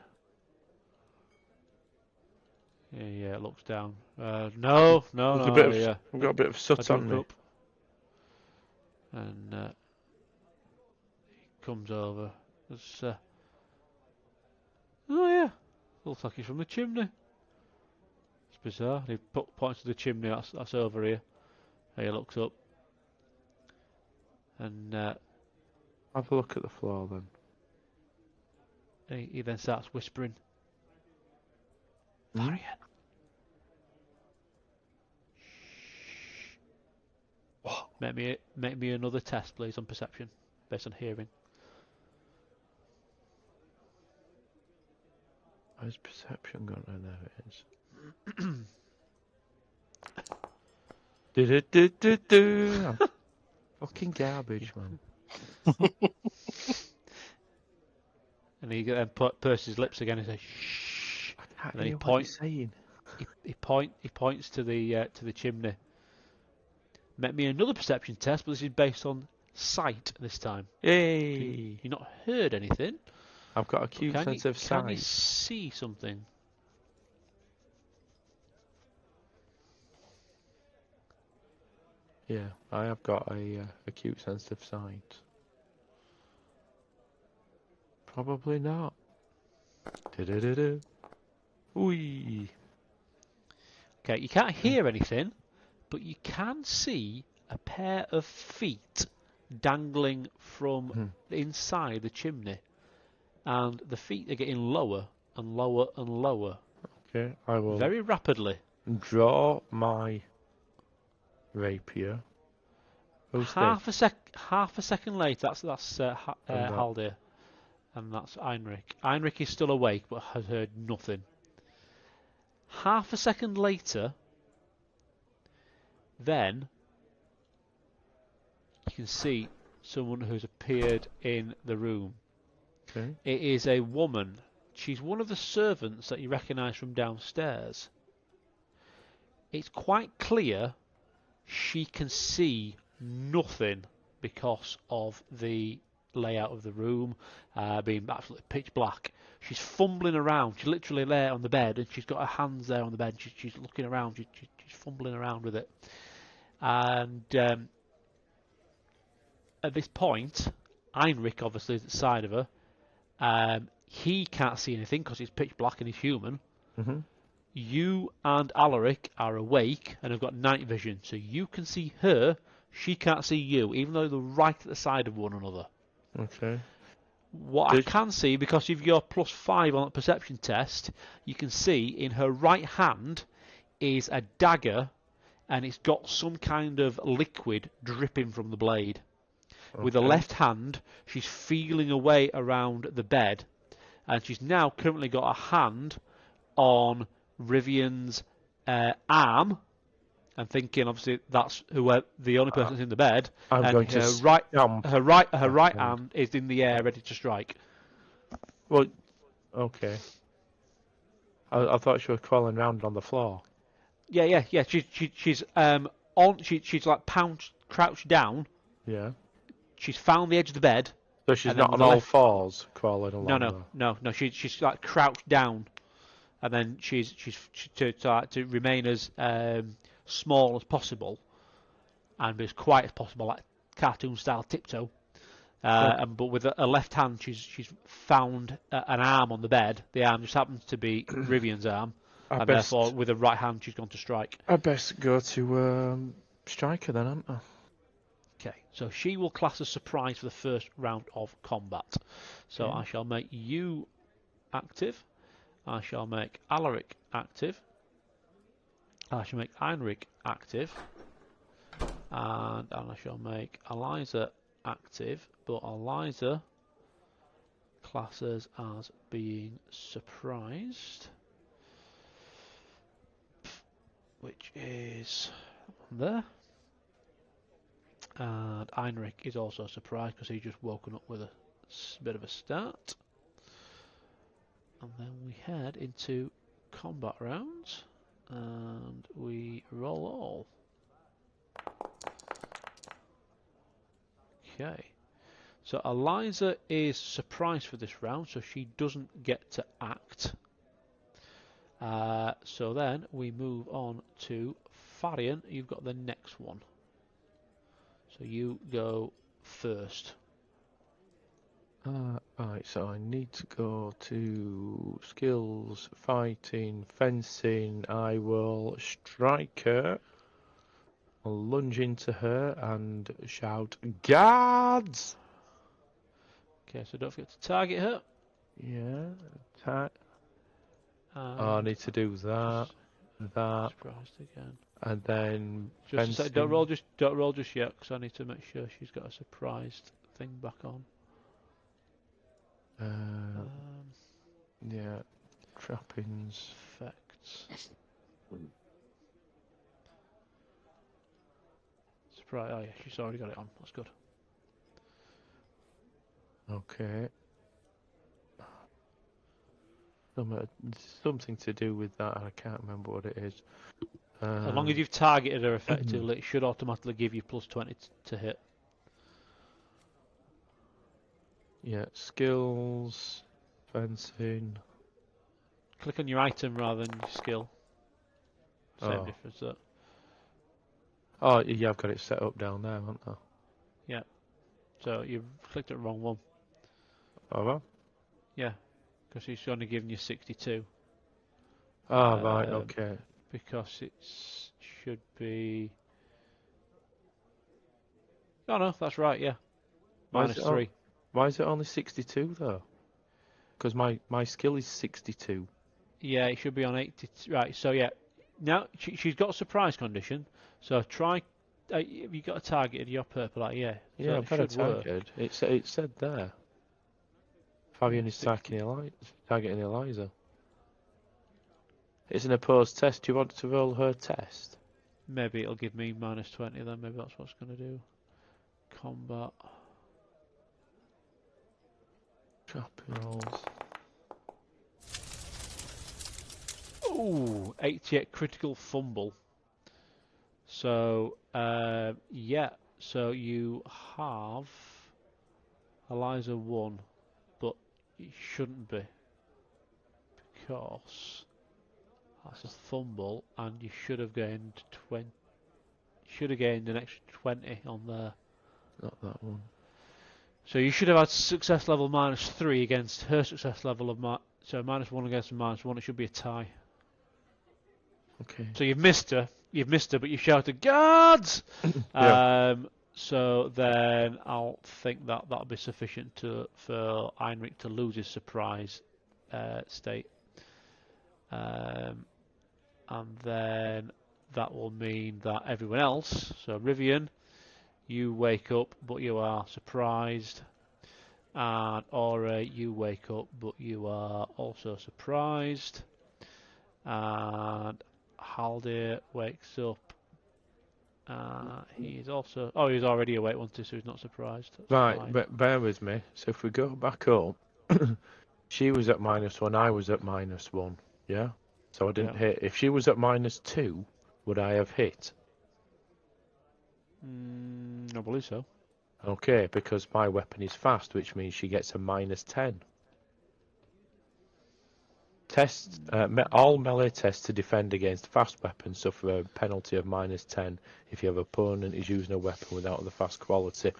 Yeah, it looks down. No. I've got a bit of soot on me. Up. And he comes over. Oh yeah, looks like he's from the chimney. It's bizarre. He points to the chimney. That's over here. He looks up. And have a look at the floor then. He then starts whispering. Varian. What? Make me another test, please, on perception, based on hearing. Where's perception gone? Oh, there it is. I'm fucking garbage, man. And he then purses his lips again and says, "Shh." And then he points. He points to the chimney. Make me another perception test, but this is based on sight this time. Yay! You've not heard anything. I've got a acute sense of sight. Can you see something? Yeah, I have got a acute sense of sight. Probably not. Ooh. Okay, you can't hear anything, but you can see a pair of feet dangling from inside the chimney, and the feet are getting lower and lower and lower. Okay, I will very rapidly draw my rapier. Half a second later, that's Haldir, and that's Heinrich. Heinrich is still awake but has heard nothing. Half a second later, then you can see someone who's appeared in the room. Okay. It is a woman. She's one of the servants that you recognise from downstairs. It's quite clear she can see nothing because of the layout of the room being absolutely pitch black. She's fumbling around. She's literally there on the bed, and she's got her hands there on the bed. She's looking around. She's fumbling around with it. And at this point, Heinrich obviously is at the side of her. He can't see anything because it's pitch black and he's human. Mm-hmm. You and Alaric are awake and have got night vision, so you can see her. She can't see you, even though they're right at the side of one another. Okay. What I can see, because of your +5 on the perception test, you can see in her right hand is a dagger, and it's got some kind of liquid dripping from the blade. Okay. With the left hand, she's feeling away around the bed, and she's now currently got a hand on Rivian's arm, and thinking obviously that's the only person that's in the bed. I'm going to her right hand is in the air, ready to strike. Well, okay. I thought she was crawling around on the floor. Yeah. She's she's like crouched down. Yeah. She's found the edge of the bed. So she's not on all fours crawling along. No. She's like crouched down, and then she's to remain as small as possible, and as quiet as possible, like cartoon style tiptoe. But with a left hand, she's found an arm on the bed. The arm just happens to be Rivian's arm, and therefore with the right hand she's gone to strike. I best go to strike her then, haven't I? Okay, so she will class as surprise for the first round of combat. So I shall make you active. I shall make Alaric active. I shall make Heinrich active. And I shall make Eliza active. But Eliza classes as being surprised. which is there. And Heinrich is also surprised because he's just woken up with a bit of a start. And then we head into combat rounds, and we roll all. Okay. So Eliza is surprised for this round, so she doesn't get to act. So then we move on to Farian. You've got the next one. So you go first. Right, so I need to go to skills, fighting, fencing. I will strike her. I'll lunge into her and shout, "Guards!" Okay, so don't forget to target her. Yeah, attack. I And need to do that, that, surprised again. and then Just a sec, fencing. don't roll just yet, because I need to make sure she's got a surprised thing back on. Yeah, trappings. Effects. Surprise! Oh yeah, she's already got it on. That's good. Okay. Something to do with that, and I can't remember what it is. As long as you've targeted her effectively, it should automatically give you plus 20 to hit. Yeah, skills, fencing. Click on your item rather than your skill. Same difference there. Oh, yeah, I've got it set up down there, haven't I? Yeah. So you've clicked the wrong one. Oh, well. Yeah. Because it's only giving you 62. Ah, right, okay. Because it should be... Oh no, that's right, yeah. Minus 3. Why is it only 62 though? Because my skill is 62. Yeah, it should be on 80. Right, so yeah. Now, she's got a surprise condition. So try... have you got a targeted? You're purple, like, yeah. So Yeah, I've got a work. target. It said there. Fabian is targeting Eliza. It's an opposed test. Do you want to roll her test? Maybe it'll give me minus 20 then. Maybe that's what's going to do. Combat. Trapping rolls. Ooh, 88 critical fumble. So, yeah. So you have Eliza 1, but it shouldn't be. Because that's a fumble, and you should have gained 20. Should have gained an extra 20 on there. Not that one. So you should have had success level minus 3 against her success level of so minus 1 against minus 1. It should be a tie. Okay. So you've missed her, but you shouted guards. Yeah. So then I'll think that that'll be sufficient for Heinrich to lose his surprise state, and then that will mean that everyone else. So Rivian, you wake up, but you are surprised. And Aura, you wake up, but you are also surprised. And Haldir wakes up. He's also... Oh, he's already awake, wasn't he? So he's not surprised. That's Right, fine. but bear with me. So if we go back up, she was at -1, I was at -1. Yeah? So I didn't hit. If she was at -2, would I have hit? I believe so. Okay, because my weapon is fast, which means she gets a -10. Tests, all melee tests to defend against fast weapons suffer a penalty of -10 if your opponent is using a weapon without the fast quality.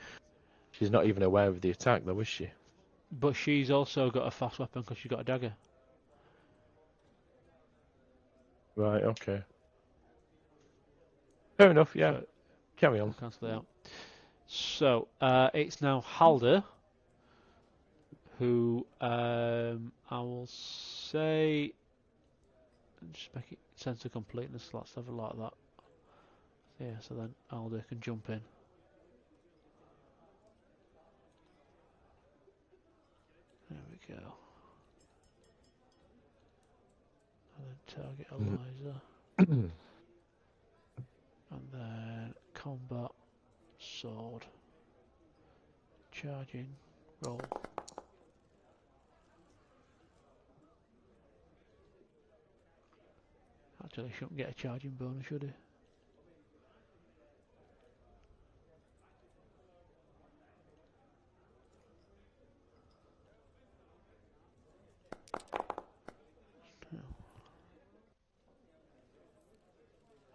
She's not even aware of the attack, though, is she? But she's also got a fast weapon because she's got a dagger. Right, okay. Fair enough, yeah. So, Carry on. cancel that out. So, it's now Haldir, who I will say... Just make it sense of completeness. Let's have a lot of that. Yeah, so then Haldir can jump in. There we go. And then target Eliza. combat, sword, charging, roll. Actually, shouldn't get a charging bonus, should he?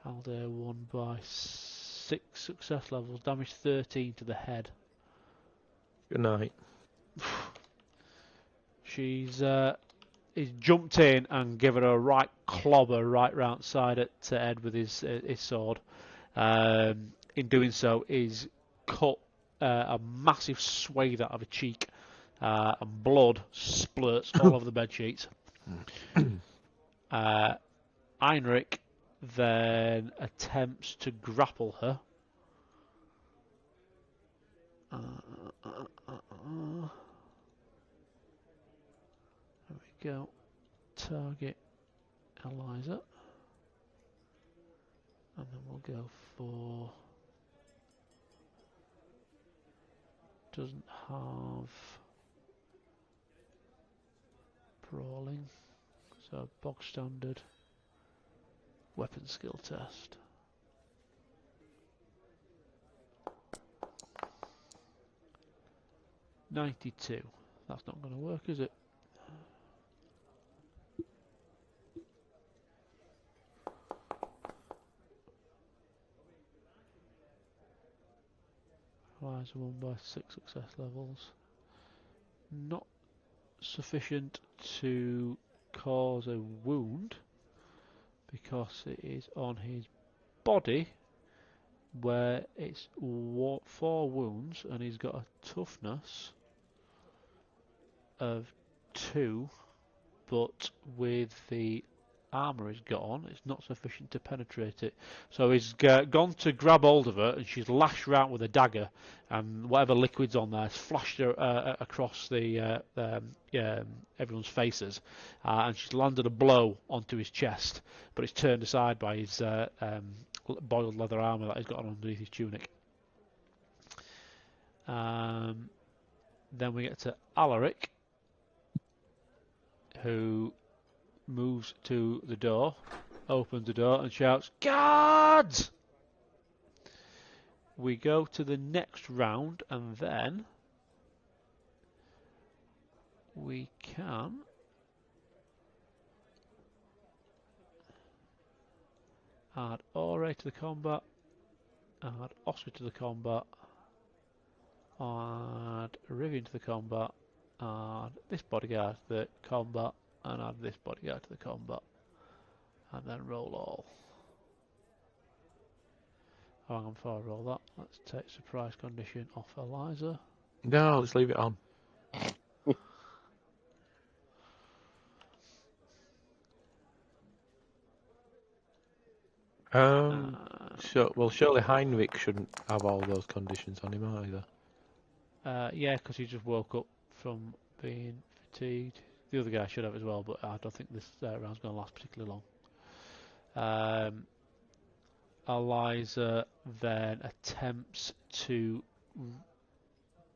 Aldair won by 6 success levels, damage 13 to the head. Good night. He's jumped in and given her a right clobber right round side at Ed with his sword. In doing so, he's cut a massive swathe out of her cheek, and blood splurts all over the bed sheets. Heinrich then attempts to grapple her. There we go. Target Eliza. And then we'll go for... Doesn't have brawling. So bog standard weapon skill test. .92. That's not going to work, is it? Eliza won by 6 success levels. Not sufficient to cause a wound because it is on his body where it's 4 wounds and he's got a toughness of 2, but with the armour he's got on, it's not sufficient to penetrate it. So he's gone to grab hold of her, and she's lashed her out with a dagger, and whatever liquid's on there has flashed her across the everyone's faces, and she's landed a blow onto his chest, but it's turned aside by his boiled leather armour that he's got on underneath his tunic. Then we get to Alaric, who moves to the door, opens the door and shouts, "Guards!" We go to the next round and then we can add Ore to the combat, add Oscar to the combat, add Rivian to the combat, add this bodyguard to the combat, and add this bodyguard to the combat, and then roll all. Oh, hang on, before I roll that, let's take surprise condition off Eliza. No, let's leave it on. Well, surely Heinrich shouldn't have all those conditions on him either. Yeah, because he just woke up from being fatigued. The other guy should have as well, but I don't think this round's going to last particularly long. Eliza then attempts to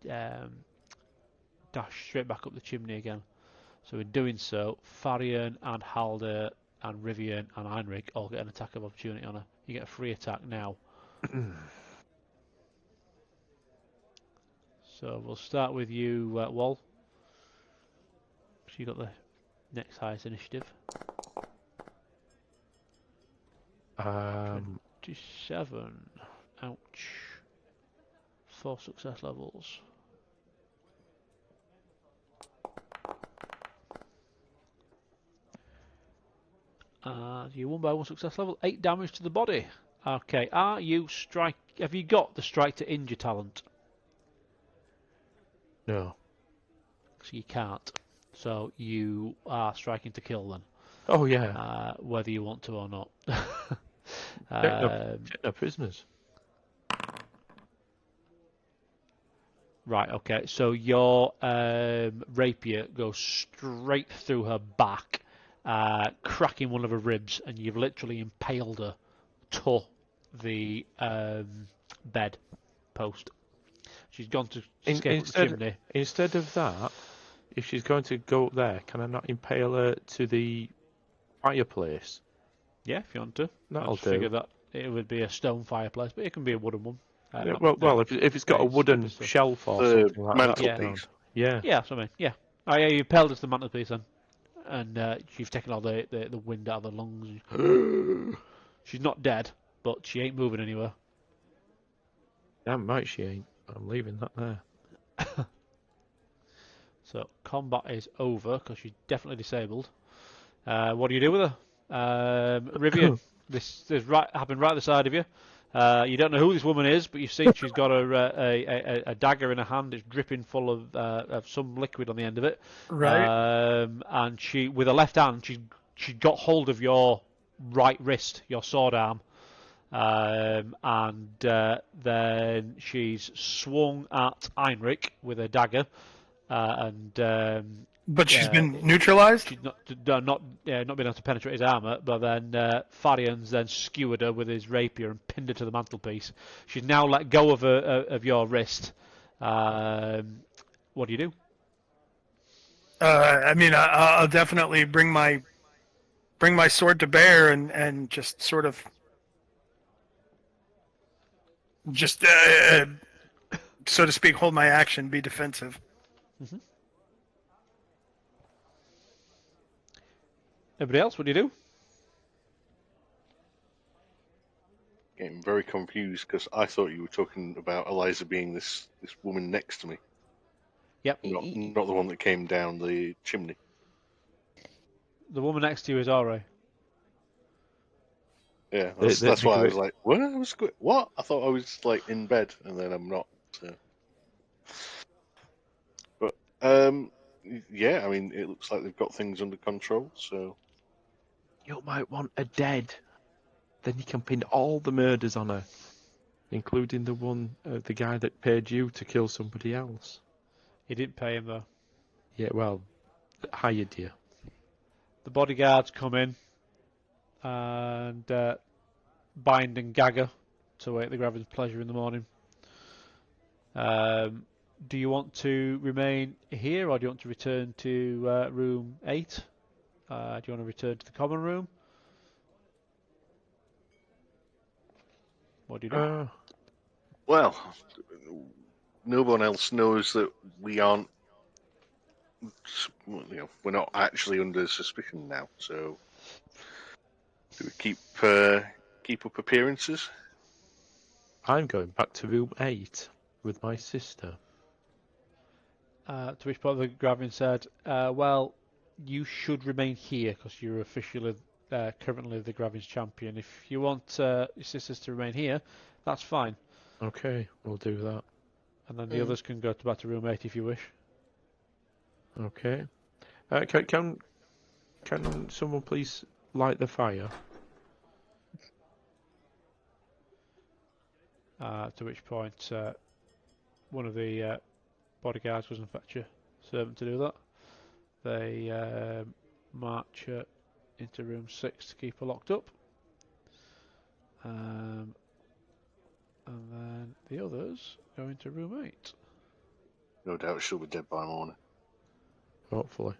dash straight back up the chimney again. So in doing so, Farian and Halder and Rivian and Heinrich all get an attack of opportunity on her. You get a free attack now. So we'll start with you, Wal. So you got the next highest initiative. 27. Ouch. 4 success levels. You won by 1 success level. 8 damage to the body. Okay. Are you strike? Have you got the strike to injure talent? No. So you can't. So you are striking to kill then. Oh yeah. Whether you want to or not. Take no prisoners. Right, okay. So your rapier goes straight through her back, cracking one of her ribs, and you've literally impaled her to the bed post. She's gone to escape up the chimney. Instead of that, if she's going to go up there, can I not impale her to the fireplace? Yeah, if you want to. That'll I just figured do. that it would be a stone fireplace, but it can be a wooden one. Yeah, well, if it's got a wooden stupid stuff. shelf or The something like that. mantelpiece. Yeah. Yeah, that's what I mean. Yeah. Oh, yeah, you pelted the mantelpiece then. And you've taken all the wind out of the lungs. She's not dead, but she ain't moving anywhere. Damn right she ain't. I'm leaving that there. So combat is over because she's definitely disabled. What do you do with her? Rivian, this happened right at the side of you. You don't know who this woman is, but you've seen she's got a dagger in her hand. It's dripping full of some liquid on the end of it. Right. And she, with her left hand, she got hold of your right wrist, your sword arm. And then she's swung at Heinrich with a dagger. But she's been neutralized? She's not been able to penetrate his armour, but then Farian's then skewered her with his rapier and pinned her to the mantelpiece. She's now let go of your wrist. What do you do? I mean, I'll definitely bring my sword to bear and just sort of so to speak, hold my action, be defensive. Mm-hmm. Everybody else, what do you do? Getting very confused because I thought you were talking about Eliza being this woman next to me. Yep. Not the one that came down the chimney. The woman next to you is Ore. Yeah, that's why I was like, what? I thought I was like in bed, and then I'm not. So. But yeah, I mean, it looks like they've got things under control. So You might want her dead. Then you can pin all the murders on her, including the guy that paid you to kill somebody else. He didn't pay him though. Yeah, well, hired you. The bodyguards come in and bind and gag her to wait the Gravin's pleasure in the morning. Do you want to remain here, or do you want to return to room 8? Do you want to return to the common room? What do you do? Well, no one else knows that we aren't. We're not actually under suspicion now. So, do we keep up appearances? I'm going back to room 8 with my sister. To which point the Gravin said, well, you should remain here because you're officially currently the Gravin's champion. If you want your sisters to remain here, that's fine. Okay, we'll do that. And then the others can go back to room 8 if you wish. Okay. Can someone please light the fire? To which point one of the bodyguards goes and fetch a servant to do that. They march into room 6 to keep her locked up. And then the others go into room 8. No doubt she'll be dead by morning. Hopefully.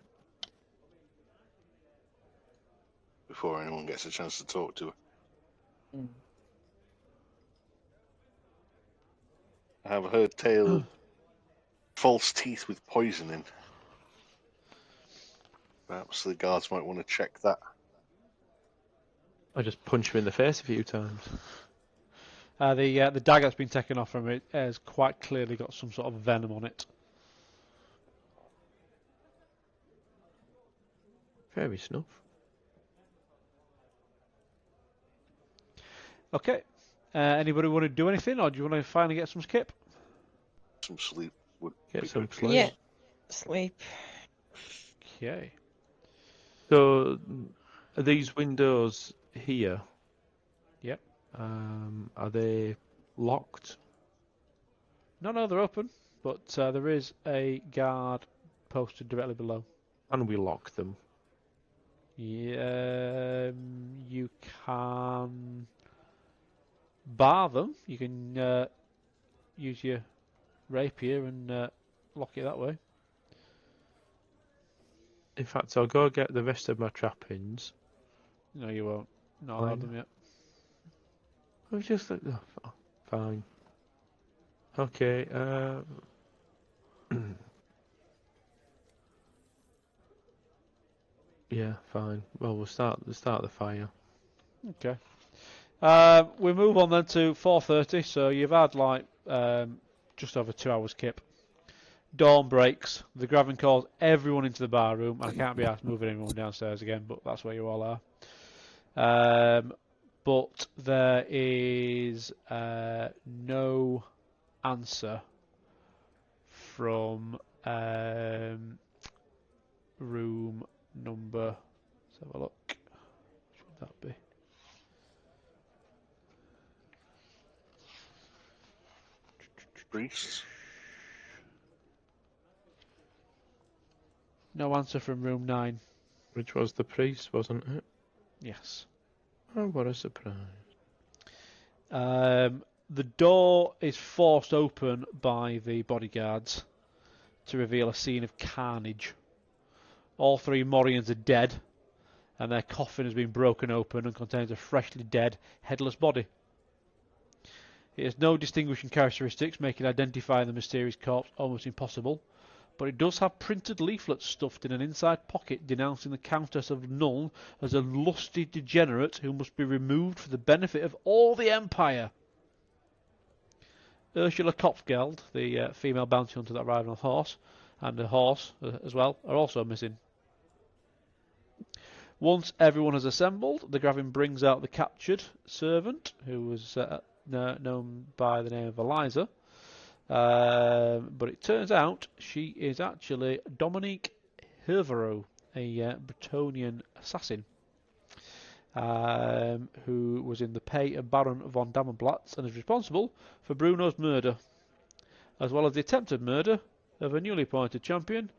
Before anyone gets a chance to talk to her. I have heard tale of false teeth with poison in. Perhaps the guards might want to check that. I just punched him in the face a few times. The dagger that's been taken off from it has quite clearly got some sort of venom on it. Fair enough. Okay. Anybody want to do anything, or do you want to finally get some skip? Some sleep would Get be some good. sleep. Yeah. Sleep. Okay. So, are these windows here? Yep. Are they locked? No, they're open, but there is a guard posted directly below. Can we lock them? Yeah, you can. bar them, you can use your rapier and lock it that way. In fact, I'll go get the rest of my trappings. No, you won't. Not allowed them yet. I was just like, oh, fine. Okay. Yeah, fine. Well, we'll start the fire. Okay. We move on then to 4:30. So you've had like just over 2 hours kip. Dawn breaks. The Gravin calls everyone into the bar room, and I can't be asked moving anyone downstairs again. But that's where you all are. But there is no answer from room number. Let's have a look. Which would that be? Priests. No answer from room 9. Which was the priest, wasn't it? Yes. Oh, what a surprise. The door is forced open by the bodyguards to reveal a scene of carnage. All 3 Morians are dead, and their coffin has been broken open and contains a freshly dead, headless body. It has no distinguishing characteristics, making identifying the mysterious corpse almost impossible, but it does have printed leaflets stuffed in an inside pocket denouncing the Countess of Nuln as a lusty degenerate who must be removed for the benefit of all the Empire. Ursula Kopfgeld, the female bounty hunter that arrived on a horse, and a horse as well, are also missing. Once everyone has assembled, the Gravin brings out the captured servant, who was known by the name of Eliza. But it turns out she is actually Dominique Hervero, a Bretonnian assassin, who was in the pay of Baron von Damenblatz and is responsible for Bruno's murder, as well as the attempted murder of a newly appointed champion,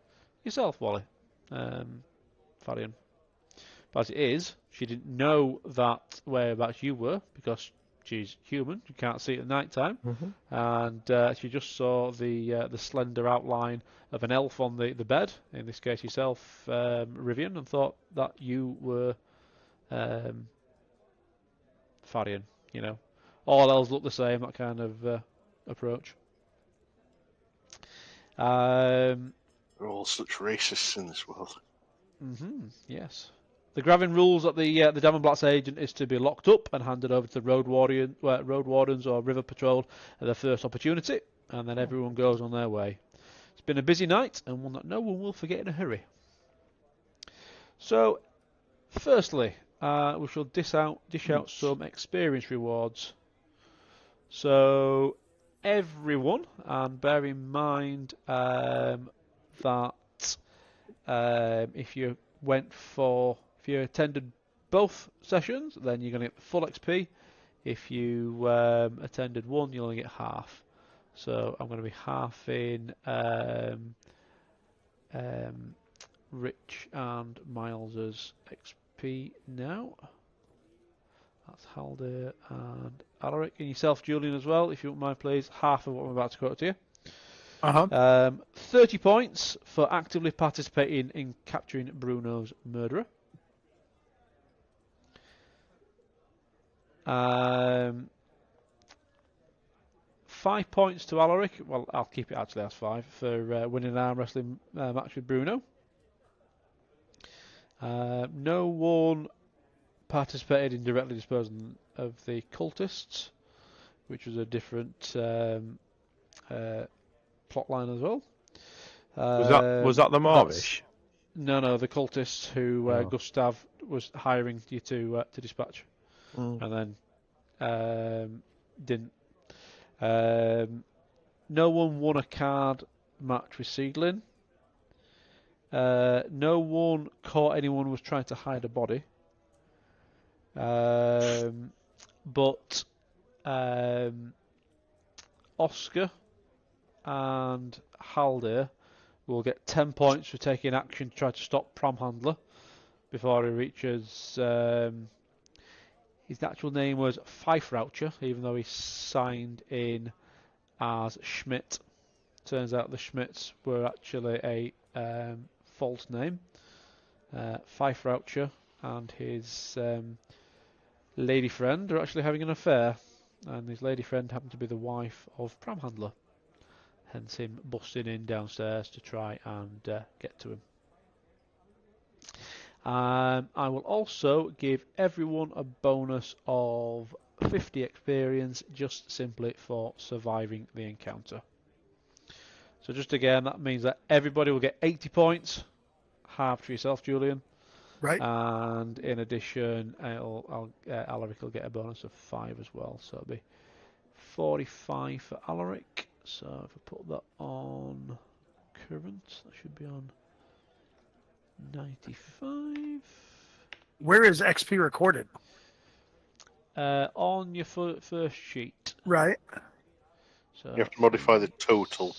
yourself, Wally, Farian. But as it is, she didn't know that whereabouts you were because she's human. You can't see it at night time, and she just saw the slender outline of an elf on the bed. In this case, yourself, Rivian, and thought that you were Farian. You know, all else look the same. That kind of approach. We're all such racists in this world. Yes. The Gravin rules that the Damenblatz agent is to be locked up and handed over to the road wardens or river patrol at their first opportunity, and then everyone goes on their way. It's been a busy night and one that no one will forget in a hurry. So, firstly, we shall dish out some experience rewards. So, everyone, and bear in mind that if you attended both sessions, then you're going to get full XP. If you attended one, you'll only get half. So I'm going to be halving Rich and Miles's XP now. That's Haldir and Alaric. And yourself, Julian, as well, if you wouldn't mind, please. Half of what I'm about to quote to you. 30 points for actively participating in capturing Bruno's murderer. 5 points to Alaric. Well, I'll keep it actually as 5 for winning an arm wrestling match with Bruno. No one participated in directly disposing of the cultists, which was a different plotline as well. Was that the Marvish? No, the cultists who Gustav was hiring you to dispatch, and then didn't. No one won a card match with Seedling. No one caught anyone who was trying to hide a body. But Oscar and Haldir will get 10 points for taking action to try to stop Pram Handler before he reaches His actual name was Pfeifferoucher, even though he signed in as Schmidt. Turns out the Schmidts were actually a false name. Pfeifferoucher and his lady friend are actually having an affair, and his lady friend happened to be the wife of Pram Handler. Hence him busting in downstairs to try and get to him. I will also give everyone a bonus of 50 experience just simply for surviving the encounter. So just again, that means that everybody will get 80 points, halved for yourself, Julian. Right. And in addition, Alaric will get a bonus of 5 as well. So it'll be 45 for Alaric. So if I put that on current, that should be on 95. Where is XP recorded? On your first sheet. Right. So You have to modify the total,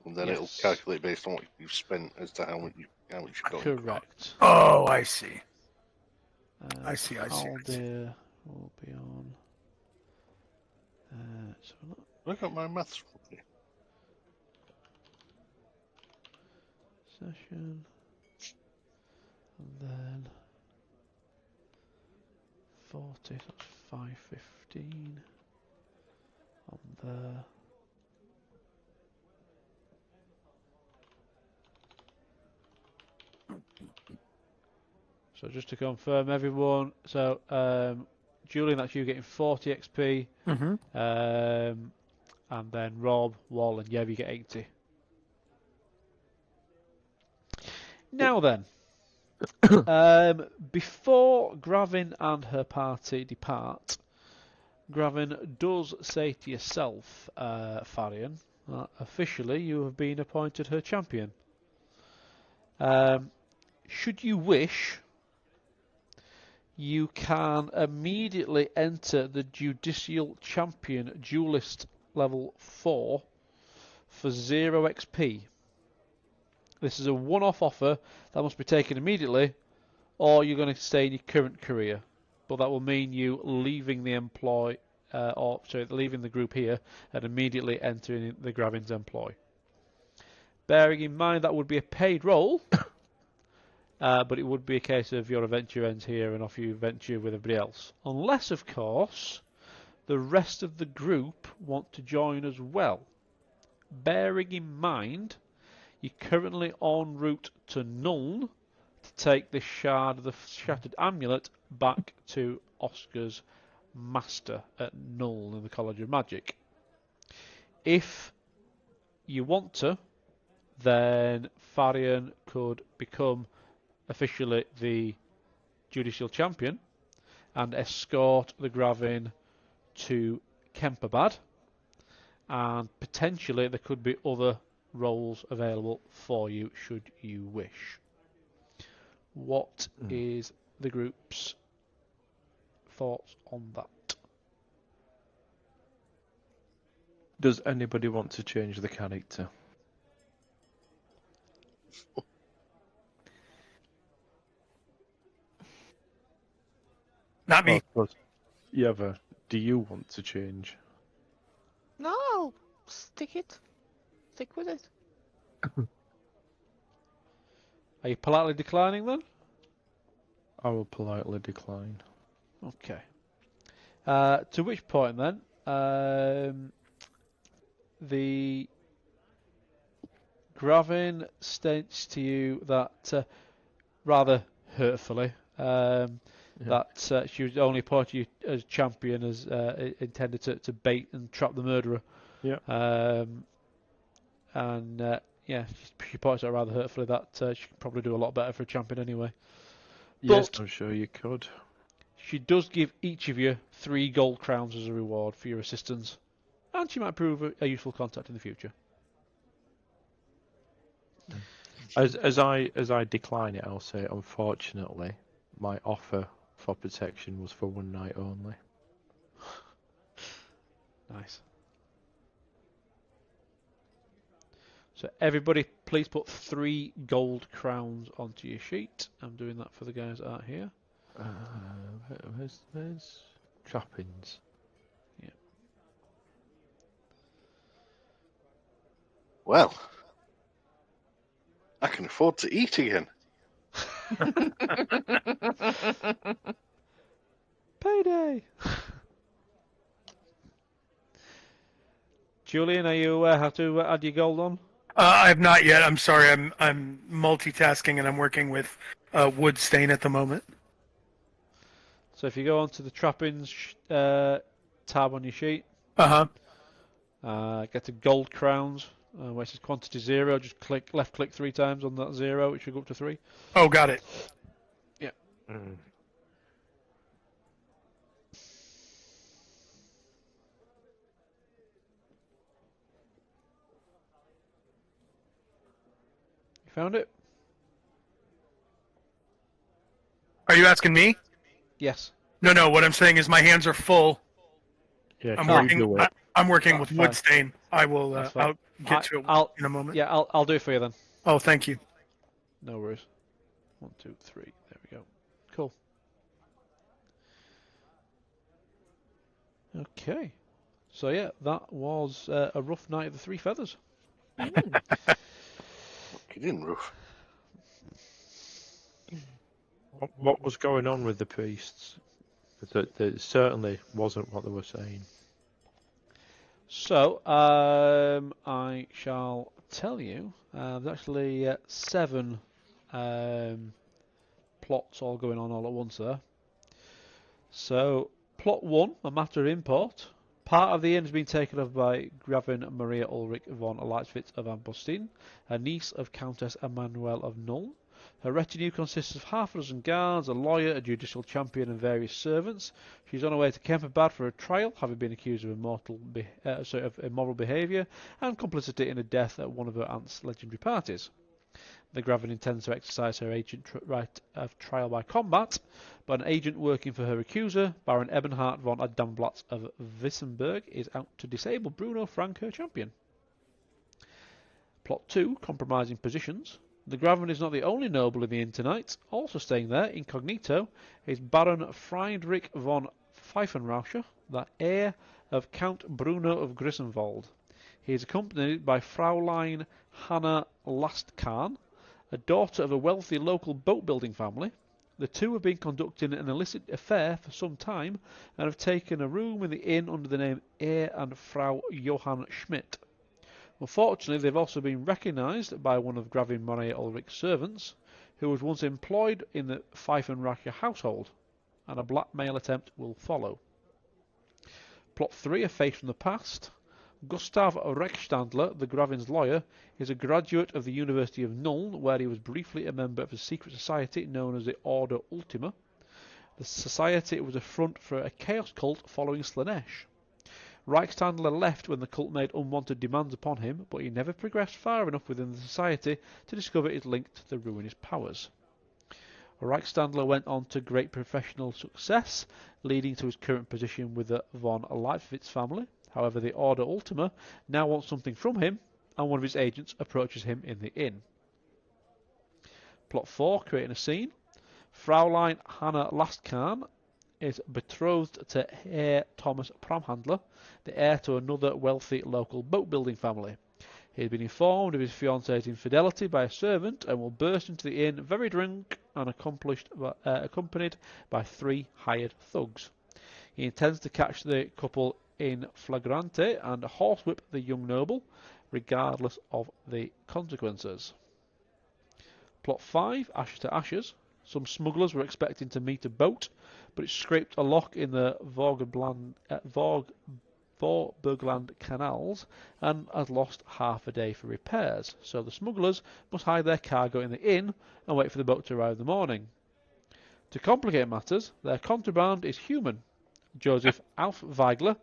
and then it'll yes. calculate based on what you've spent as to how much you've got. Correct. Oh, I see. I see. Haldir will be on. So Look at my maths. session, and then 40. That's 515 on there. So just to confirm, everyone. So Julian, that's you getting 40 XP. Mm-hmm. And then Rob, Wall, and Yev, you get 80. Now then, before Gravin and her party depart, Gravin does say to yourself, Farian, that officially you have been appointed her champion. Should you wish, you can immediately enter the Judicial Champion Duelist level 4 for 0 XP. This is a one-off offer that must be taken immediately, or you're going to stay in your current career. But that will mean you leaving the leaving the group here and immediately entering the Gravin's employ. Bearing in mind that would be a paid role, but it would be a case of your adventure ends here and off you venture with everybody else. Unless, of course, the rest of the group want to join as well. Bearing in mind, you're currently en route to Nuln to take this shard of the Shattered Amulet back to Oscar's master at Nuln in the College of Magic. If you want to, then Farian could become officially the Judicial Champion and escort the Gravin to Kemperbad, and potentially there could be other roles available for you should you wish. What is the group's thoughts on that? Does anybody want to change the character? Not me. Yeva, do you want to change? No, stick with it. Are you politely declining then? I will politely decline. Okay. To which point then, the Gravin states to you that, rather hurtfully, that she was only appointed you as champion as intended to bait and trap the murderer. Yeah. She points out rather hurtfully that she could probably do a lot better for a champion anyway. Yes, But I'm sure you could. she does give each of you 3 gold crowns as a reward for your assistance, and she might prove a useful contact in the future. As I decline it, I'll say, unfortunately, my offer for protection was for one night only. Nice. So everybody, please put 3 gold crowns onto your sheet. I'm doing that for the guys out here. Where's trappings. Well, I can afford to eat again. Payday! Julian, are you aware how to add your gold on? I have not yet. I'm sorry. I'm multitasking and I'm working with wood stain at the moment. So if you go onto the trappings tab on your sheet, Uh get to gold crowns, where it says quantity 0, just left click 3 times on that 0, which should go up to 3. Oh, got it. Yeah. Mm. You found it? Are you asking me? Yes. No. What I'm saying is my hands are full. Yeah, I'm can you working. do it? I'm working That's with fine. wood stain. I will. That's fine. I'll get to it I'll in a moment. Yeah, I'll do it for you then. Oh, thank you. No worries. 1, 2, 3. There we go. Cool. Okay. So yeah, that was a rough night of the 3 feathers. Get in, Ruff. What was going on with the priests? That certainly wasn't what they were saying. So I shall tell you. There's actually 7 plots all going on all at once there. So plot 1, a matter of import. Part of the inn has been taken over by Gravin Maria Ulrich von Leitzwitz of Ambostein, a niece of Countess Emmanuel of Null. Her retinue consists of half a dozen guards, a lawyer, a judicial champion, and various servants. She's on her way to Kemperbad for a trial, having been accused of immoral behaviour and complicity in the death at one of her aunt's legendary parties. The Gravin intends to exercise her agent right of trial by combat, but an agent working for her accuser, Baron Ebenhard von Adamblatz of Wissenberg, is out to disable Bruno Frank, her champion. Plot 2, compromising positions. The Gravin is not the only noble in the inn tonight. Also staying there, incognito, is Baron Friedrich von Pfeifenrauscher, the heir of Count Bruno of Grissenwald. He is accompanied by Fraulein Hannah Lastkahn, a daughter of a wealthy local boat-building family. The two have been conducting an illicit affair for some time and have taken a room in the inn under the name Herr and Frau Johann Schmidt. Unfortunately, they've also been recognised by one of Gravin Maria Ulrich's servants, who was once employed in the Pfeifenracher household, and a blackmail attempt will follow. Plot 3, a face from the past. Gustav Rechtstandler, the Gravin's lawyer, is a graduate of the University of Nuln, where he was briefly a member of a secret society known as the Order Ultima. The society was a front for a chaos cult following Slanesh. Reichstandler left when the cult made unwanted demands upon him, but he never progressed far enough within the society to discover his link to the ruinous powers. Reichstandler went on to great professional success, leading to his current position with the von Leibnitz family. However, the Order Ultima now wants something from him, and one of his agents approaches him in the inn. Plot 4, creating a scene. Fraulein Hannah Lastkahn is betrothed to Herr Thomas Pramhandler, the heir to another wealthy local boat-building family. He has been informed of his fiancée's infidelity by a servant and will burst into the inn very drunk and accompanied by 3 hired thugs. He intends to catch the couple in flagrante and horsewhip the young noble, regardless of the consequences. Plot 5, Ashes to Ashes. Some smugglers were expecting to meet a boat, but it scraped a lock in the Vorburgland canals and has lost half a day for repairs, so the smugglers must hide their cargo in the inn and wait for the boat to arrive in the morning. To complicate matters, their contraband is human. Joseph Alf Weigler,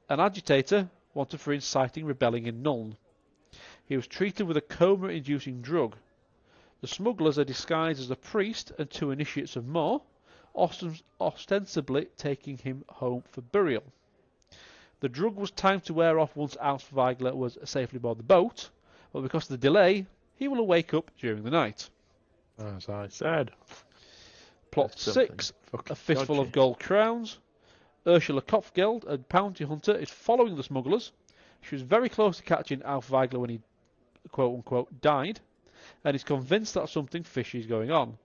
an agitator, wanted for inciting rebelling in Nuln. He was treated with a coma-inducing drug. The smugglers are disguised as a priest and 2 initiates of Mo, ostensibly taking him home for burial. The drug was timed to wear off once Alf Weigler was safely aboard the boat, but because of the delay, he will wake up during the night. As I said. Plot There's something 6, fucking a fistful dodgy. of gold crowns. Ursula Kopfgeld, a bounty hunter, is following the smugglers. She was very close to catching Alf Weigler when he, quote-unquote, died, and is convinced that something fishy is going on.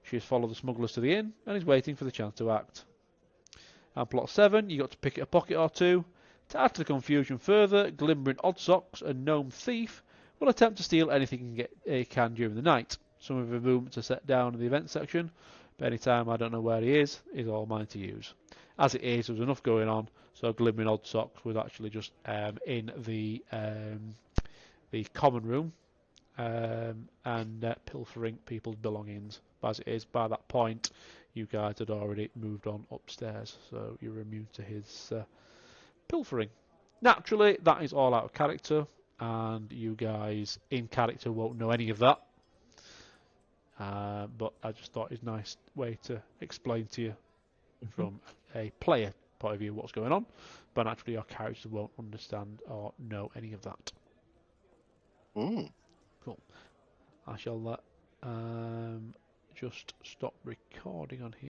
She has followed the smugglers to the inn and is waiting for the chance to act. And plot 7, you got to pick a pocket or two. To add to the confusion further, Glimmering Oddsocks, a gnome thief, will attempt to steal anything he can during the night. Some of the movements are set down in the event section, but any time I don't know where he is all mine to use. As it is, there's enough going on, so Glimmering Oddsocks was actually just in the common room and pilfering people's belongings. But as it is, by that point, you guys had already moved on upstairs, so you're immune to his pilfering. Naturally, that is all out of character, and you guys in character won't know any of that. But I just thought it's a nice way to explain to you from a player point of view what's going on, but naturally your characters won't understand or know any of that. Mm. Cool. I shall just stop recording on here.